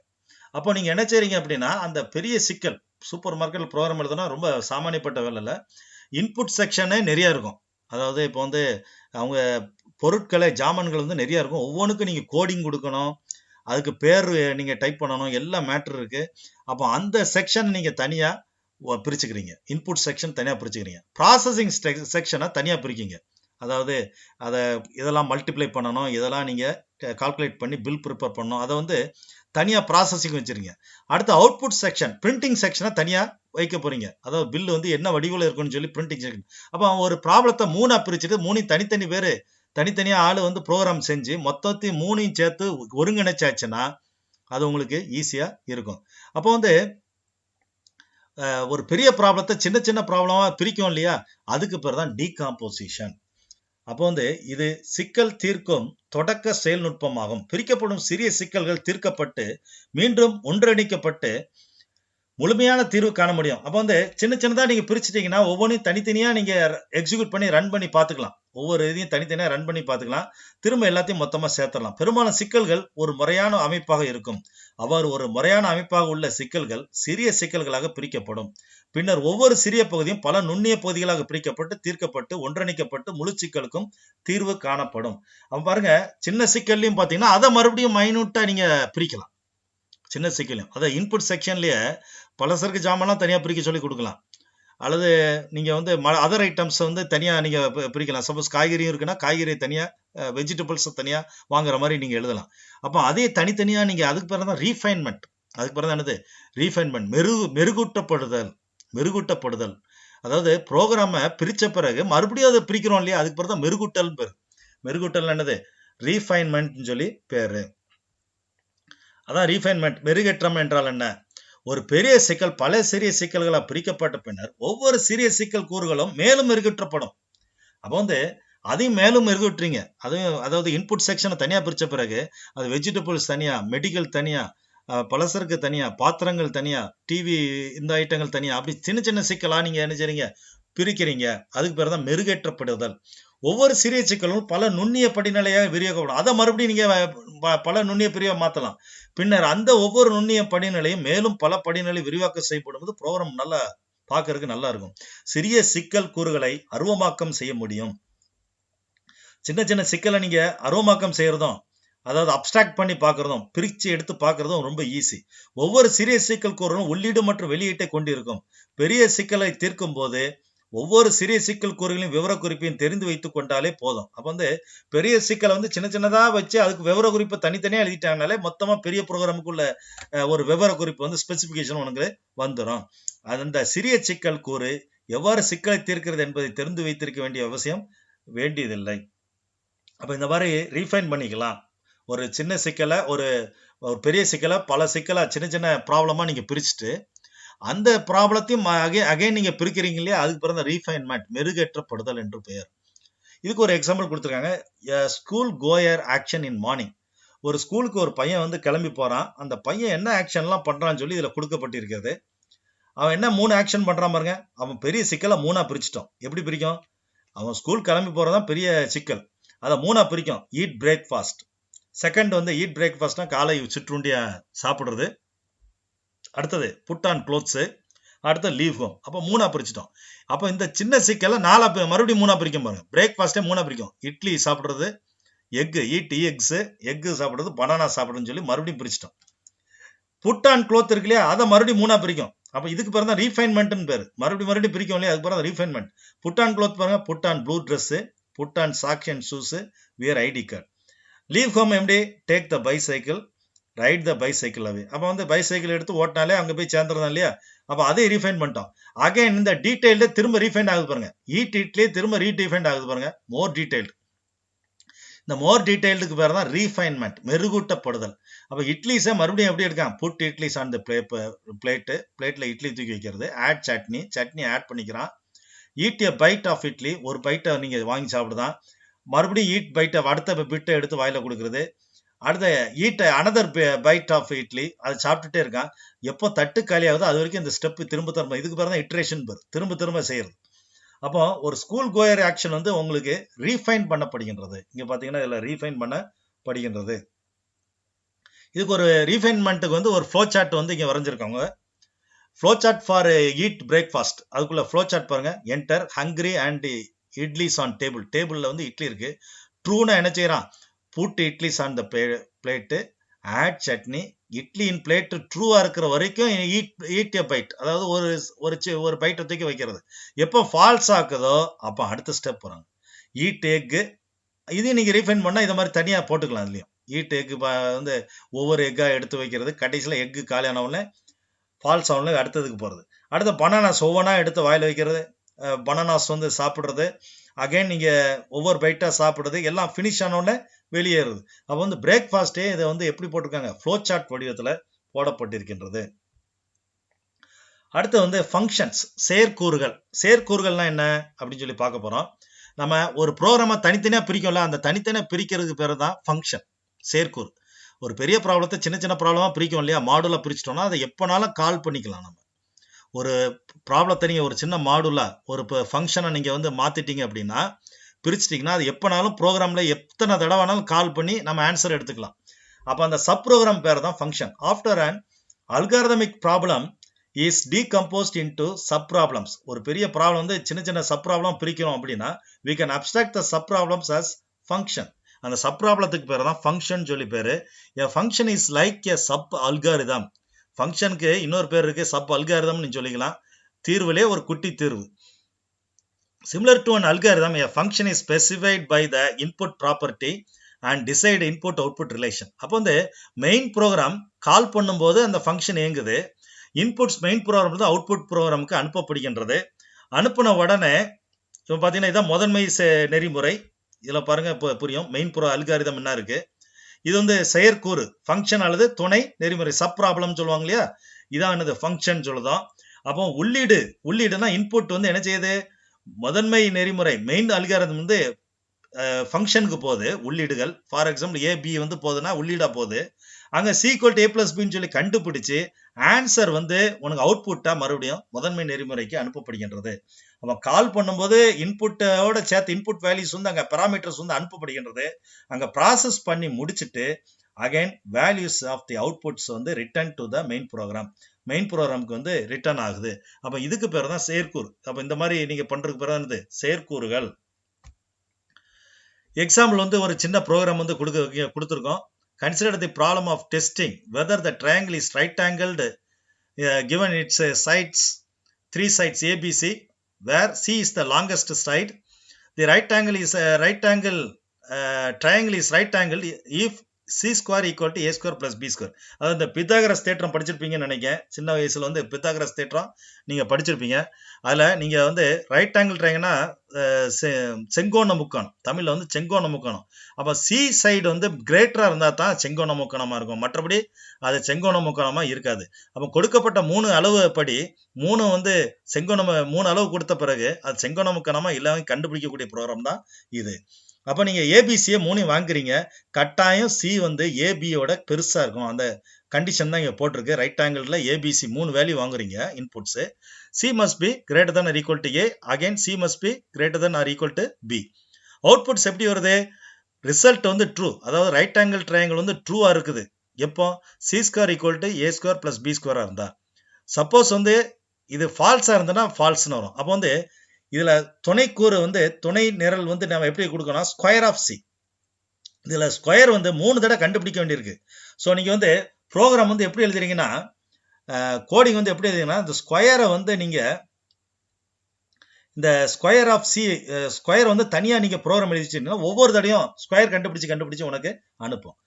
அப்போ நீங்கள் என்ன செய்றீங்க அப்படின்னா, அந்த பெரிய சிக்கல் சூப்பர் மார்க்கெட்டில் ப்ரோக்ராம் எழுதுனா ரொம்ப சாமானியப்பட்ட வேலை இல்லை. இன்புட் செக்ஷனே நிறையா இருக்கும். அதாவது இப்போ வந்து அவங்க பொருட்களை ஜாமான்கள் வந்து நிறையா இருக்கும். ஒவ்வொன்றுக்கும் நீங்கள் கோடிங் கொடுக்கணும், அதுக்கு பேர் நீங்கள் டைப் பண்ணணும், எல்லா மேட்ரு இருக்குது. அப்போ அந்த செக்ஷன் நீங்கள் தனியாக பிரிச்சுக்கிறீங்க. இன்புட் செக்ஷன் தனியாக பிரிச்சுக்கிறீங்க. ப்ராசஸிங் செக்ஷனை தனியாக பிரிக்கிங்க. அதாவது அதை இதெல்லாம் மல்டிப்ளை பண்ணணும், இதெல்லாம் நீங்கள் கால்குலேட் பண்ணி பில் ப்ரிப்பேர் பண்ணணும், அதை வந்து தனியாக ப்ராசஸிங் வச்சுருங்க. அடுத்து அவுட்புட் செக்ஷன், பிரிண்டிங் செக்ஷனை தனியாக வைக்க போகிறீங்க. அதாவது பில் வந்து என்ன வடிவில் இருக்குன்னு சொல்லி பிரிண்டிங் செக்ஷன். அப்போ ஒரு ப்ராப்ளத்தை 3ஆக பிரிச்சுட்டு 3 தனித்தனி பேர் தனித்தனியாக ஆள் வந்து ப்ரோக்ராம் செஞ்சு மொத்தத்தையும் 3ஐயும் சேர்த்து ஒருங்கிணைச்சாச்சுன்னா அது உங்களுக்கு ஈஸியாக இருக்கும். அப்போ வந்து ஒரு பெரிய ப்ராப்ளத்தை சின்ன சின்ன ப்ராப்ளமாக பிரிக்கும் இல்லையா, அதுக்கு பேர் தான் டீகாம்போசிஷன். அப்போ வந்து இது சிக்கல் தீர்க்கும் தொடக்க செயல்நுட்பமாகும். பிரிக்கப்படும் சிறிய சிக்கல்கள் தீர்க்கப்பட்டு மீண்டும் ஒன்றிணைக்கப்பட்டு முழுமையான தீர்வு காண முடியும். அப்போ வந்து சின்ன சின்னதாக நீங்கள் பிரிச்சுட்டீங்கன்னா ஒவ்வொன்றையும் தனித்தனியாக நீங்கள் எக்ஸிக்யூட் பண்ணி ரன் பண்ணி பார்த்துக்கலாம். ஒவ்வொரு இதையும் தனித்தனியாக ரன் பண்ணி பார்த்துக்கலாம். திரும்ப எல்லாத்தையும் மொத்தமாக சேர்த்துடலாம். பெரும்பாலான சிக்கல்கள் ஒரு முறையான அமைப்பாக இருக்கும். அவ்வாறு ஒரு முறையான அமைப்பாக உள்ள சிக்கல்கள் சிறிய சிக்கல்களாக பிரிக்கப்படும். பின்னர் ஒவ்வொரு சிறிய பகுதியும் பல நுண்ணிய பகுதிகளாக பிரிக்கப்பட்டு தீர்க்கப்பட்டு ஒன்றிணைக்கப்பட்டு முழு சிக்கலுக்கும் தீர்வு காணப்படும். அப்போ பாருங்க, சின்ன சிக்கல்லையும் பார்த்தீங்கன்னா அதை மறுபடியும் மைனூட்டாக நீங்கள் பிரிக்கலாம். சின்ன சிக்கலையும் அதை இன்புட் செக்ஷன்லேயே பலசரக்கு ஜாமான்லாம் தனியாக பிரிக்க சொல்லி கொடுக்கலாம். அல்லது நீங்கள் வந்து அதர் ஐட்டம்ஸை வந்து தனியாக நீங்கள் பிரிக்கலாம். சப்போஸ் காய்கறியும் இருக்குன்னா காய்கறியை தனியாக, வெஜிடபிள்ஸை தனியாக வாங்குற மாதிரி நீங்கள் எழுதலாம். அப்போ அதே தனித்தனியாக நீங்கள் அதுக்கு பிறகு தான் ரீஃபைன்மெண்ட். அதுக்கு பிறகு தான் என்னது, ரீஃபைன்மெண்ட், மெருகூட்டப்படுதல். அதாவது ப்ரோக்ராமை பிரித்த பிறகு மறுபடியும் அதை பிரிக்கிறோம் இல்லையா, அதுக்கு பிறகு தான் மெருகூட்டல் பேர். மெருகூட்டல் என்னது, ரீஃபைன்மெண்ட்னு சொல்லி பேர். அதான் ரீஃபைன்மெண்ட். மெருகேற்றம் என்றால் என்ன, ஒரு பெரிய சிக்கல் பல சிறிய சிக்கல்களாக பிரிக்கப்பட்ட பின்னர் ஒவ்வொரு சிறிய சிக்கல் கூறுகளும் மேலும் மெருகேற்றப்படும். அப்போ வந்து அதையும் மேலும் மெருகூட்டுறீங்க. அதுவும் அதாவது இன்புட் செக்ஷனை தனியாக பிரித்த பிறகு அது வெஜிடபிள்ஸ் தனியாக, மெடிக்கல் தனியாக, பலசரக்கு தனியாக, பாத்திரங்கள் தனியாக, டிவி இந்த ஐட்டங்கள் தனியாக, அப்படி சின்ன சின்ன சிக்கலாக நீங்கள் என்ன செய்றீங்க, பிரிக்கிறீங்க. அதுக்கு பேர் தான் மெருகேற்றப்படுதல். ஒவ்வொரு சிறிய சிக்கலும் பல நுண்ணிய படிநிலையாக விரிவாக்கப்படும். அதை மறுபடியும் நீங்கள் பல நுண்ணிய பிரிவாக மாற்றலாம். பின்னர் அந்த ஒவ்வொரு நுண்ணிய படிநிலையும் மேலும் பல படிநிலை விரிவாக்கம் செய்யப்படும் போது ப்ரோக்ராம் நல்லா பார்க்கறதுக்கு நல்லா இருக்கும். சிறிய சிக்கல் கூறுகளை அருவமாக்கம் செய்ய முடியும். சின்ன சின்ன சிக்கலை நீங்க அருவமாக்கம் செய்யறதும், அதாவது அப்டிராக்ட் பண்ணி பார்க்கறதும், பிரிச்சு எடுத்து பார்க்கறதும் ரொம்ப ஈஸி. ஒவ்வொரு சிறிய சிக்கல் கூறுகளும் உள்ளீடு மற்றும் வெளியீட்டை கொண்டிருக்கும். பெரிய சிக்கலை தீர்க்கும் போது ஒவ்வொரு சிறிய சிக்கல் கூறுகளையும் விவரக்குறிப்பையும் தெரிந்து வைத்துக் கொண்டாலே போதும். அப்போ வந்து பெரிய சிக்கலை வந்து சின்ன சின்னதாக வச்சு அதுக்கு விவர குறிப்பை தனித்தனியாக எழுதிட்டாங்கனாலே மொத்தமாக பெரிய ப்ரோக்ராமுக்குள்ள ஒரு விவர குறிப்பு வந்து ஸ்பெசிஃபிகேஷன் உனக்கு வந்துடும். அந்த சிறிய சிக்கல் கூறு எவ்வாறு சிக்கலை தீர்க்கிறது என்பதை தெரிந்து வைத்திருக்க வேண்டிய அவசியம் வேண்டியதில்லை. அப்போ இந்த மாதிரி ரீஃபைன் பண்ணிக்கலாம். ஒரு சின்ன சிக்கலை ஒரு பெரிய சிக்கலை பல சிக்கலாக சின்ன சின்ன ப்ராப்ளமாக நீங்கள் பிரிச்சுட்டு அந்த ப்ராப்ளத்தையும் அகைன் நீங்க பிரிக்கிறீங்க இல்லையா, அதுக்கு பிறந்த ரீஃபைன்மெண்ட், மெருகேற்றப்படுதல் என்று பெயர். இதுக்கு ஒரு எக்ஸாம்பிள் கொடுத்துருக்காங்க. ஸ்கூல் கோயர் ஆக்ஷன் இன் மார்னிங். ஒரு ஸ்கூலுக்கு ஒரு பையன் வந்து கிளம்பி போறான். அந்த பையன் என்ன ஆக்ஷன்லாம் பண்றான்னு சொல்லி இதுல கொடுக்கப்பட்டிருக்கிறது. அவன் என்ன 3 ஆக்ஷன் பண்றான் பாருங்க. அவன் பெரிய சிக்கலை 3ஆ பிரிச்சுட்டோம். எப்படி பிரிக்கும், அவன் ஸ்கூல் கிளம்பி போறதான் பெரிய சிக்கல். அதை 3ஆ பிரிக்கும். Eat breakfast. செகண்ட் வந்து ஈட் பிரேக்ஃபாஸ்ட்னா காலை சிற்றுண்டியா சாப்பிடுறது. அடுத்தது புட் ஆன் க்ளோத்ஸ். அடுத்து லீவ் ஹோம். அப்போ 3ஆ பிரிச்சிட்டோம். அப்போ இந்த சின்ன சிக்கல 4ஆ மறுபடியும் 3ஆ பிரிக்கும் பாருங்க. பிரேக்ஃபாஸ்ட்டே 3ஆ பிரிக்கும். இட்லி சாப்பிடுறது, எக் ஈட் எக்ஸ், எக் சாப்பிடுறது, பனானா சாப்பிடுறதுன்னு சொல்லி மறுபடியும் பிரிச்சிட்டோம். புட் ஆன் க்ளோத் இருக்கு இல்லையா, அதை மறுபடியும் 3ஆ பிரிக்கும். அப்போ இதுக்கு பேர் தான் ரீஃபைன்மெண்ட்னு பேர். மறுபடியும் பிரிக்கும் இல்லையா, அதுக்கு பேர் தான் ரீஃபைன்மெண்ட். புட் ஆன் க்ளோத் பாருங்க, put on blue dress, put on socks and shoes, wear ID card. Leave home எப்படி, take the bicycle, ride the bicycle away. அப்போ வந்து பைசைக்கிள் எடுத்து ஓட்டினாலே அங்கே போய் சேர்ந்துருந்தோம் இல்லையா, அப்போ அதே ரீஃபைன் பண்ணிட்டோம். அகைன் இந்த டீடைல்டு திரும்ப ரீஃபைண்ட் ஆகுது பாருங்க. ஈட் இட்லி திரும்ப ரீடிஃபைண்ட் ஆகுது பாருங்க, மோர் டீடைல்டு. இந்த மோர் டீடைல்டுக்கு பேர் தான் ரீஃபைன்மெண்ட், மெருகூட்டப்படுதல். அப்போ இட்லிஸை மறுபடியும் எப்படி எடுக்கான், புட் இட்லிஸ் ஆன் த பிளேட்டில் இட்லி தூக்கி வைக்கிறது, ஆட் சட்னி, சட்னி ஆட் பண்ணிக்கிறான். Eat a bite of idli, ஒரு பைட்டை நீங்கள் வாங்கி சாப்பிடுதான். மறுபடியும் ஈட் பைட்டை அடுத்த பிட்டை எடுத்து வாயில கொடுக்குறது. அடுத்த eat another bite of idli, அதை சாப்பிட்டுட்டே இருக்கான். எப்போ தட்டு காலி ஆகுதோ அது வரைக்கும் இந்த ஸ்டெப் திரும்ப திரும்ப, இதுக்கு பேர் தான் இட்ரேஷன் பேர், திரும்ப திரும்ப செய்யறது. அப்போ ஒரு ஸ்கூல் கோயர் ஆக்ஷன் வந்து உங்களுக்கு ரீஃபைன் பண்ணப்படுகின்றது. இங்க பாத்தீங்கன்னா இதுல ரீஃபைன் பண்ணப்படுகின்றது. இதுக்கு ஒரு ரீஃபைன்மெண்ட்டுக்கு வந்து ஒரு ஃப்ளோ சார்ட் வந்து இங்க வரைஞ்சிருக்காங்க. Flow chart for eat breakfast. அதுக்குள்ள ஃப்ளோ சார்ட் பாருங்க. Enter hungry and idlis on table. டேபிள்ல வந்து இட்லி இருக்கு. ட்ரூனா என்ன செய்யறான், put idlis on the plate, add chutney, idli in plate ட்ரூவா இருக்கிற வரைக்கும் ஈட் எ பைட், அதாவது ஒரு பைட்டை தூக்கி வைக்கிறது. எப்போ ஃபால்ஸ் ஆக்குதோ அப்போ அடுத்த ஸ்டெப் போறாங்க. Eat egg. இதையும் நீங்க ரீஃபைன் பண்ணா இதை மாதிரி தனியா போட்டுக்கலாம். இதுலயும் ஈட் எக்கு வந்து ஒவ்வொரு எக்கா எடுத்து வைக்கிறது. கடைசியில் எக்கு காலியான உடனே ஃபால்ஸ் ஆனவுடனே அடுத்ததுக்கு போறது. அடுத்த பனானாஸ் ஒவ்வொன்றா எடுத்து வாயில வைக்கிறது, பனானாஸ் வந்து சாப்பிடுறது. அகைன் நீங்க ஒவ்வொரு பைட்டா சாப்பிடுறது, எல்லாம் ஃபினிஷ் ஆன உடனே வெளியேறுது. அப்போ வந்து பிரேக்ஃபாஸ்டே இதை வந்து எப்படி போட்டிருக்காங்க, ஃப்ளோ சார்ட் வடிவத்தில் போடப்பட்டிருக்கின்றது. அடுத்து வந்து ஃபங்க்ஷன்ஸ், செயற்கூறுகள். செயற்கூறுகள்னா என்ன அப்படின்னு சொல்லி பார்க்க போறோம். நம்ம ஒரு ப்ரோக்ராமை தனித்தனியா பிரிக்கல, அந்த தனித்தனியா பிரிக்கிறதுக்கு பேர் தான் ஃபங்க்ஷன், செயற்கூறு. ஒரு பெரிய ப்ராப்ளத்தை சின்ன சின்ன ப்ராப்ளமா பிரிக்கும் இல்லையா, மாடுலா பிரிச்சிட்டோம்னா அதை எப்பனாலும் கால் பண்ணிக்கலாம். நம்ம ஒரு ப்ராப்ளத்தை நீங்க ஒரு சின்ன மாடுலா ஒரு ஃபங்க்ஷனை நீங்க வந்து மாத்திட்டீங்க அப்படின்னா, பிரிச்சிட்டிங்கன்னா அது எப்பனாலும் ப்ரோக்ராம்ல எத்தனை தடவைனாலும் கால் பண்ணி நம்ம ஆன்சர் எடுத்துக்கலாம். அப்போ அந்த சப் ப்ரோக்ராம் பேர் தான் function. After an algorithmic problem is decomposed into sub problems. ஒரு பெரிய ப்ராப்ளம் வந்து சின்ன சின்ன சப் ப்ராப்ளம் பிரிக்கிறோம் அப்படின்னா, we can abstract the sub problems as function. அந்த சப் ப்ராப்ளத்துக்கு பேர் தான் ஃபங்க்ஷன் சொல்லி பேரு. a function is like a sub algorithm. ஃபங்க்ஷனுக்கு இன்னொரு பேர் இருக்கு, சப் அல்காரிதம்னு சொல்லிக்கலாம். தீர்விலே ஒரு குட்டி தீர்வு. Similar to an algorithm, a function is specified by the input property and decide input output relation. அப்போ வந்து மெயின் ப்ரோக்ராம் கால் பண்ணும்போது அந்த ஃபங்க்ஷன் இயங்குது. இன்புட்ஸ் மெயின் ப்ரோக்ராம் வந்து அவுட்புட் ப்ரோக்ராமுக்கு அனுப்பப்படுகின்றது. அனுப்பின உடனே இப்போ பார்த்தீங்கன்னா இதான் முதன்மை நெறிமுறை. இதில் பாருங்க இப்போ புரியும் மெயின் அல்காரிதம் என்ன இருக்கு. இது வந்து செயற்கூறு ஃபங்க்ஷன் அல்லது துணை நெறிமுறை, சப் ப்ராப்ளம் சொல்லுவாங்க இல்லையா, இதான் என்னது ஃபங்க்ஷன் சொல்லுதோம். அப்போ உள்ளீடுனா இன்புட் வந்து என்ன செய்யுது, முதன்மை நெறிமுறை மெயின் அல்காரிதம் வந்து ஃபங்க்ஷனுக்கு போகுது உள்ளீடுகள். ஃபார் எக்ஸாம்பிள் ஏபி வந்து போகுதுன்னா உள்ளீடா போகுது. அங்கே C equal to A plus பின்னு சொல்லி கண்டுபிடிச்சு ஆன்சர் வந்து உனக்கு அவுட்புட்டா மறுபடியும் முதன்மை நெறிமுறைக்கு அனுப்பப்படுகின்றது. அப்போ கால் பண்ணும்போது இன்புட்டோட சேர்த்து இன்புட் வேல்யூஸ் வந்து அங்கே பேராமீட்டர்ஸ் வந்து அனுப்பப்படுகின்றது. அங்கே ப்ராசஸ் பண்ணி முடிச்சுட்டு again values of the outputs வந்து return to the main program. Main ப்ரோக்ராமுக்கு வந்து ரிட்டர்ன் ஆகுது. அப்போ இதுக்கு பேர் தான் செயற்கூறு. அப்போ இந்த மாதிரி நீங்க பண்றதுக்கு பேர் தான் செயற்கூறுகள். எக்ஸாம்பிள் வந்து ஒரு சின்ன ப்ரோக்ராம் வந்து கொடுத்துருக்கோம். Consider the problem of testing whether the triangle is right angled given its sides, 3 sides ABC, where C is the longest side. The triangle is right angled if C square equal to A square plus B square. அதாவது இந்த Pythagoras தேற்றம் படிச்சிருப்பீங்கன்னு நினைக்கிறேன். சின்ன வயசுல வந்து Pythagoras தேற்றம் நீங்க படிச்சிருப்பீங்க. அதுல நீங்க வந்து ரைட் ஆங்கிள் ட்ரையாங்கிள்னா செங்கோண முக்கோணம், தமிழ்ல வந்து செங்கோண முக்கோணம். அப்ப சி சைடு வந்து கிரேட்டரா இருந்தா தான் செங்கோண முக்கோணமா இருக்கும், மற்றபடி அது செங்கோண முக்கோணமா இருக்காது. அப்ப கொடுக்கப்பட்ட 3 அளவு படி 3 வந்து செங்கோண 3 அளவு கொடுத்த பிறகு அது செங்கோண முக்கோணமா இல்லாம கண்டுபிடிக்கக்கூடிய ப்ரோக்ராம் தான் இது. அப்ப நீங்க ஏபிசியை 3 வாங்குறீங்க, கட்டாயம் சி வந்து ஏபியோட பெருசா இருக்கும். அந்த கண்டிஷன் தான் இங்க போட்டிருக்கு. ரைட் ஆங்கிள்ல ஏபிசி 3 வேல்யூ வாங்குறீங்க inputs. C must be greater than or equal to A, again C must be greater than or equal to B. Outputs எப்படி வருது, ரிசல்ட் வந்து ட்ரூ. அதாவது ரைட் ஆங்கிள் ட்ரையாங்கிள் வந்து ட்ரூவா இருக்குது எப்போ C square equal to A square plus B ஸ்கொயரா இருந்தா. சப்போஸ் வந்து இது ஃபால்ஸா இருந்ததுன்னா ஃபால்ஸ்னு வரும். அப்போ வந்து இதுல துணைக்கூறு வந்து துணை நிரல் வந்து நம்ம எப்படி கொடுக்கணும், ஸ்கொயர் ஆஃப் சி. இதுல ஸ்கொயர் வந்து 3 தடவை கண்டுபிடிக்க வேண்டியிருக்கு. ஸோ நீங்க வந்து ப்ரோக்ராம் வந்து எப்படி எழுதுறீங்கன்னா, கோடிங் வந்து எப்படி எழுதுறீங்கன்னா, இந்த ஸ்கொயரை வந்து நீங்க இந்த ஸ்கொயர் ஆஃப் சி ஸ்கொயர் வந்து தனியா நீங்க ப்ரோக்ராம் எழுதிச்சீங்கன்னா ஒவ்வொரு தடையும் ஸ்கொயர் கண்டுபிடிச்சு உனக்கு அனுப்பும்.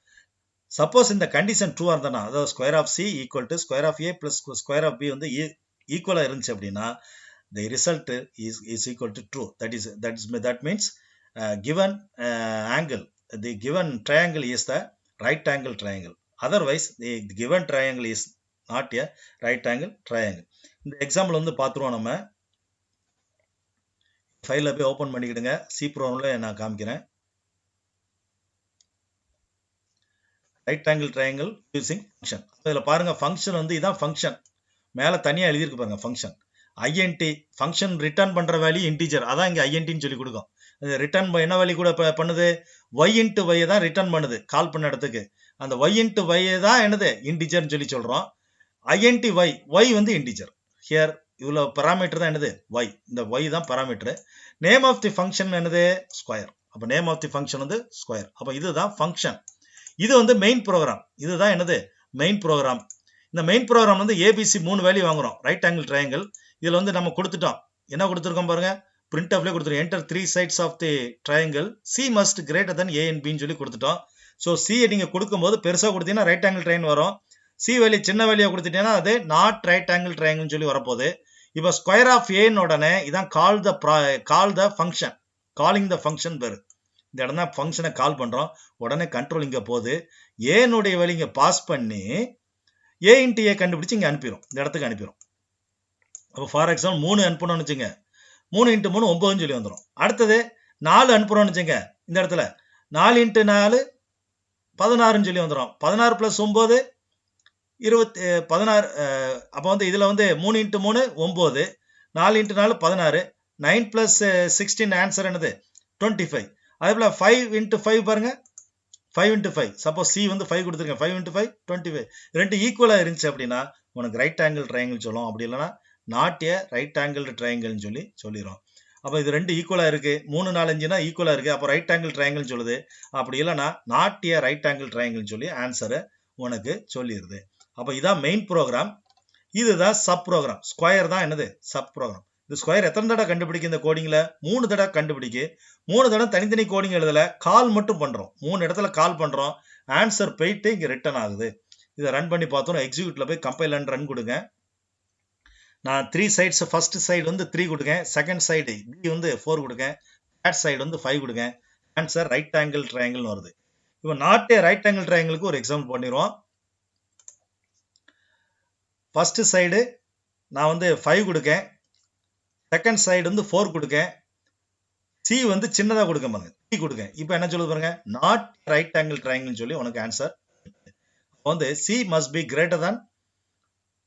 சப்போஸ் இந்த கண்டிஷன் ட்ரூவா இருந்தா, அதாவது square of C equal to square of A plus square of B வந்து ஈக்குவலா இருந்துச்சு அப்படின்னா the result is equal to true. That means given angle, the given triangle is the right angle triangle. Otherwise the given triangle is not a right angle triangle. இந்த example வந்து பார்த்துருவோம். நம்ம ஃபைலில் போய் ஓப்பன் பண்ணிக்கிடுங்க. சி ப்ரோக்ராமில் நான் காமிக்கிறேன். Right angle triangle using function. இதில் பாருங்க, ஃபங்க்ஷன் வந்து இதான் ஃபங்க்ஷன். மேலே தனியாக எழுதியிருக்கு பாருங்க ஃபங்க்ஷன். ஐஎன்டி ஃபங்க்ஷன் ரிட்டர்ன் பண்ற வேல்யூ இன்டிஜர், அதான் இங்க ஐஎன்டின்னு சொல்லி கொடுக்கும். ரிட்டர்ன் என்ன வேல்யூ கூட பண்ணுது, ஒய் இன்ட்டு ஒய் தான் ரிட்டர்ன் பண்ணுது கால் பண்ண இடத்துக்கு. அந்த ஒய் இன்ட்டு ஒய் தான் என்னது இன்டிஜர்னு சொல்லி சொல்றோம். ஐஎன்டி ஒய், ஒய் வந்து இன்டிஜர். ஹியர் இவ்வளோ பராமீட்டர் தான் என்னது ஒய். இந்த ஒய் தான் parameter. Name of the function என்னது ஸ்கொயர். அப்போ நேம் ஆஃப் தி ஃபங்க்ஷன் வந்து ஸ்கொயர். அப்போ இதுதான் ஃபங்க்ஷன். இது வந்து மெயின் ப்ரோக்ராம். இதுதான் என்னது மெயின் ப்ரோக்ராம். இந்த மெயின் ப்ரோக்ராம் வந்து ஏபிசி 3 வேல்யூ வாங்குறோம். ரைட் ஆங்கிள் ட்ரையாங்கிள் இதுல வந்து நம்ம கொடுத்துட்டோம். என்ன கொடுத்துருக்கோம் பாருங்க, பிரிண்ட் ஆஃப்ல கொடுத்துருக்கோம். Enter 3 sides of the triangle C must greater than A and பின்னு சொல்லி கொடுத்துட்டோம். ஸோ சி நீங்க கொடுக்கும்போது பெருசா கொடுத்தீங்கன்னா ரைட் ஆங்கிள் ட்ரையாங்கிள் வரும். சி வேல்யூ சின்ன வேல்யூ கொடுத்துட்டீங்கன்னா அது நாட் ரைட் ஆங்கிள் ட்ரையாங்கிள்னு சொல்லி வரப்போகுது. இப்போ ஸ்கொயர் ஆஃப் ஏன்னு உடனே இதான் call the function, calling the function பேரு. இந்த இடம் தான் ஃபங்க்ஷனை கால் பண்றோம். உடனே கண்ட்ரோல் இங்க போகுது. ஏனுடைய வேல்யூ இங்க பாஸ் பண்ணி ஏ இன்ட்டு ஏ கண்டுபிடிச்சு இங்க அனுப்பிடும், இந்த இடத்துக்கு அனுப்பிடும். அப்போ ஃபார் எக்ஸாம்பிள் 3 அனுப்பணும்னு வச்சுங்க, 3 × 3 9 சொல்லி வந்துடும். அடுத்தது 4 அனுப்புறோம்னு வச்சுங்க, இந்த இடத்துல 4 × 4 16 சொல்லி வந்துடும். 16 + 9 16. அப்போ வந்து இதுல வந்து 3 × 3 9, 4 × 4 16, 9 + 16 ஆன்சர் என்னது 25. அதே போல 5 × 5 பாருங்க, 5 × 5. சப்போஸ் சி வந்து 5 கொடுத்துருக்கேன், 5 × 5 25. ரெண்டு ஈக்குவலா இருந்துச்சு அப்படின்னா உனக்கு ரைட் ஆங்கிள் ட்ரையாங்கிள் சொல்லும். அப்படி இல்லைன்னா நாட் ஏ ரைட் ஆங்கிள் ட்ரையாங்கிள்னு சொல்லிடும். அப்போ இது ரெண்டு ஈக்குவலா இருக்கு, 3 4 5னா ஈக்குவலா இருக்கு. அப்போ ரைட் ஆங்கிள் ட்ரையாங்கிள் சொல்லுது. அப்படி இல்லைன்னா நாட் ஏ ரைட் ஆங்கிள் ட்ரையாங்கிள்னு சொல்லி ஆன்சரை உனக்கு சொல்லிடுது. அப்போ இதான் மெயின் ப்ரோக்ராம். இதுதான் சப் ப்ரோக்ராம். ஸ்கொயர் தான் என்னது சப் ப்ரோக்ராம். இந்த ஸ்கொயர் எத்தனை தடவை கண்டுபிடிக்கும் இந்த கோடிங்ல? 3 தடவை கண்டுபிடிக்கு. 3 தடவை தனித்தனி கோடிங் எழுதல, கால் மட்டும் பண்றோம். 3 இடத்துல கால் பண்றோம். ஆன்சர் போயிட்டு இங்க ரிட்டர்ன் ஆகுது. இதை ரன் பண்ணி பார்த்தோம். எக்ஸிக்யூட்ல போய் கம்பைல் அண்ட் ரன் கொடுங்க. நான் 3 sides, ஃபர்ஸ்ட் சைடு வந்து 3 கொடுக்கேன், செகண்ட் சைடு பி வந்து 4 கொடுக்கேன், தேர்ட் சைடு வந்து 5 கொடுக்கேன். ஆன்சர் ரைட் ஆங்கிள் ட்ரையாங்கிள்னு வருது. இப்போ நாட் ஏ ரைட் ஆங்கிள் ட்ரையாங்கிளுக்கு ஒரு எக்ஸாம்பிள் பண்ணிடுவோம். ஃபர்ஸ்ட் சைடு நான் வந்து 5 கொடுக்கேன், செகண்ட் சைடு வந்து 4 கொடுக்கேன், சி வந்து சின்னதாக கொடுக்க பாருங்க, 3 கொடுக்கேன். இப்போ என்ன சொல்லுது பாருங்க, நாட் ரைட் ஆங்கிள் ட்ரையாங்கிள்னு சொல்லி உனக்கு ஆன்சர் வந்து C must be greater than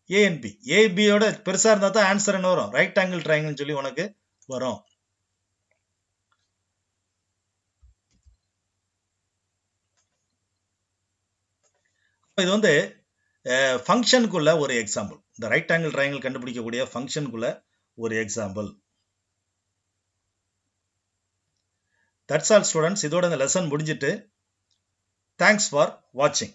A and B. A பியோட பெருசா இருந்தா தான் ஆன்சர் என்ன வரும், ரைட் ஆங்கிள் ட்ரையாங்கிள்னு சொல்லி உனக்கு வரும். இது வந்து ஃபங்க்ஷனுக்குள்ள ஒரு எக்ஸாம்பிள். இந்த ரைட் ஆங்கிள் ட்ரையாங்கிள் கண்டுபிடிக்கக்கூடிய ஃபங்க்ஷனுக்குள்ள ஒரு எக்ஸாம்பிள். That's all students. இதோட இந்த லெசன் முடிஞ்சிட்டு. தேங்க்ஸ் ஃபார் வாட்சிங்.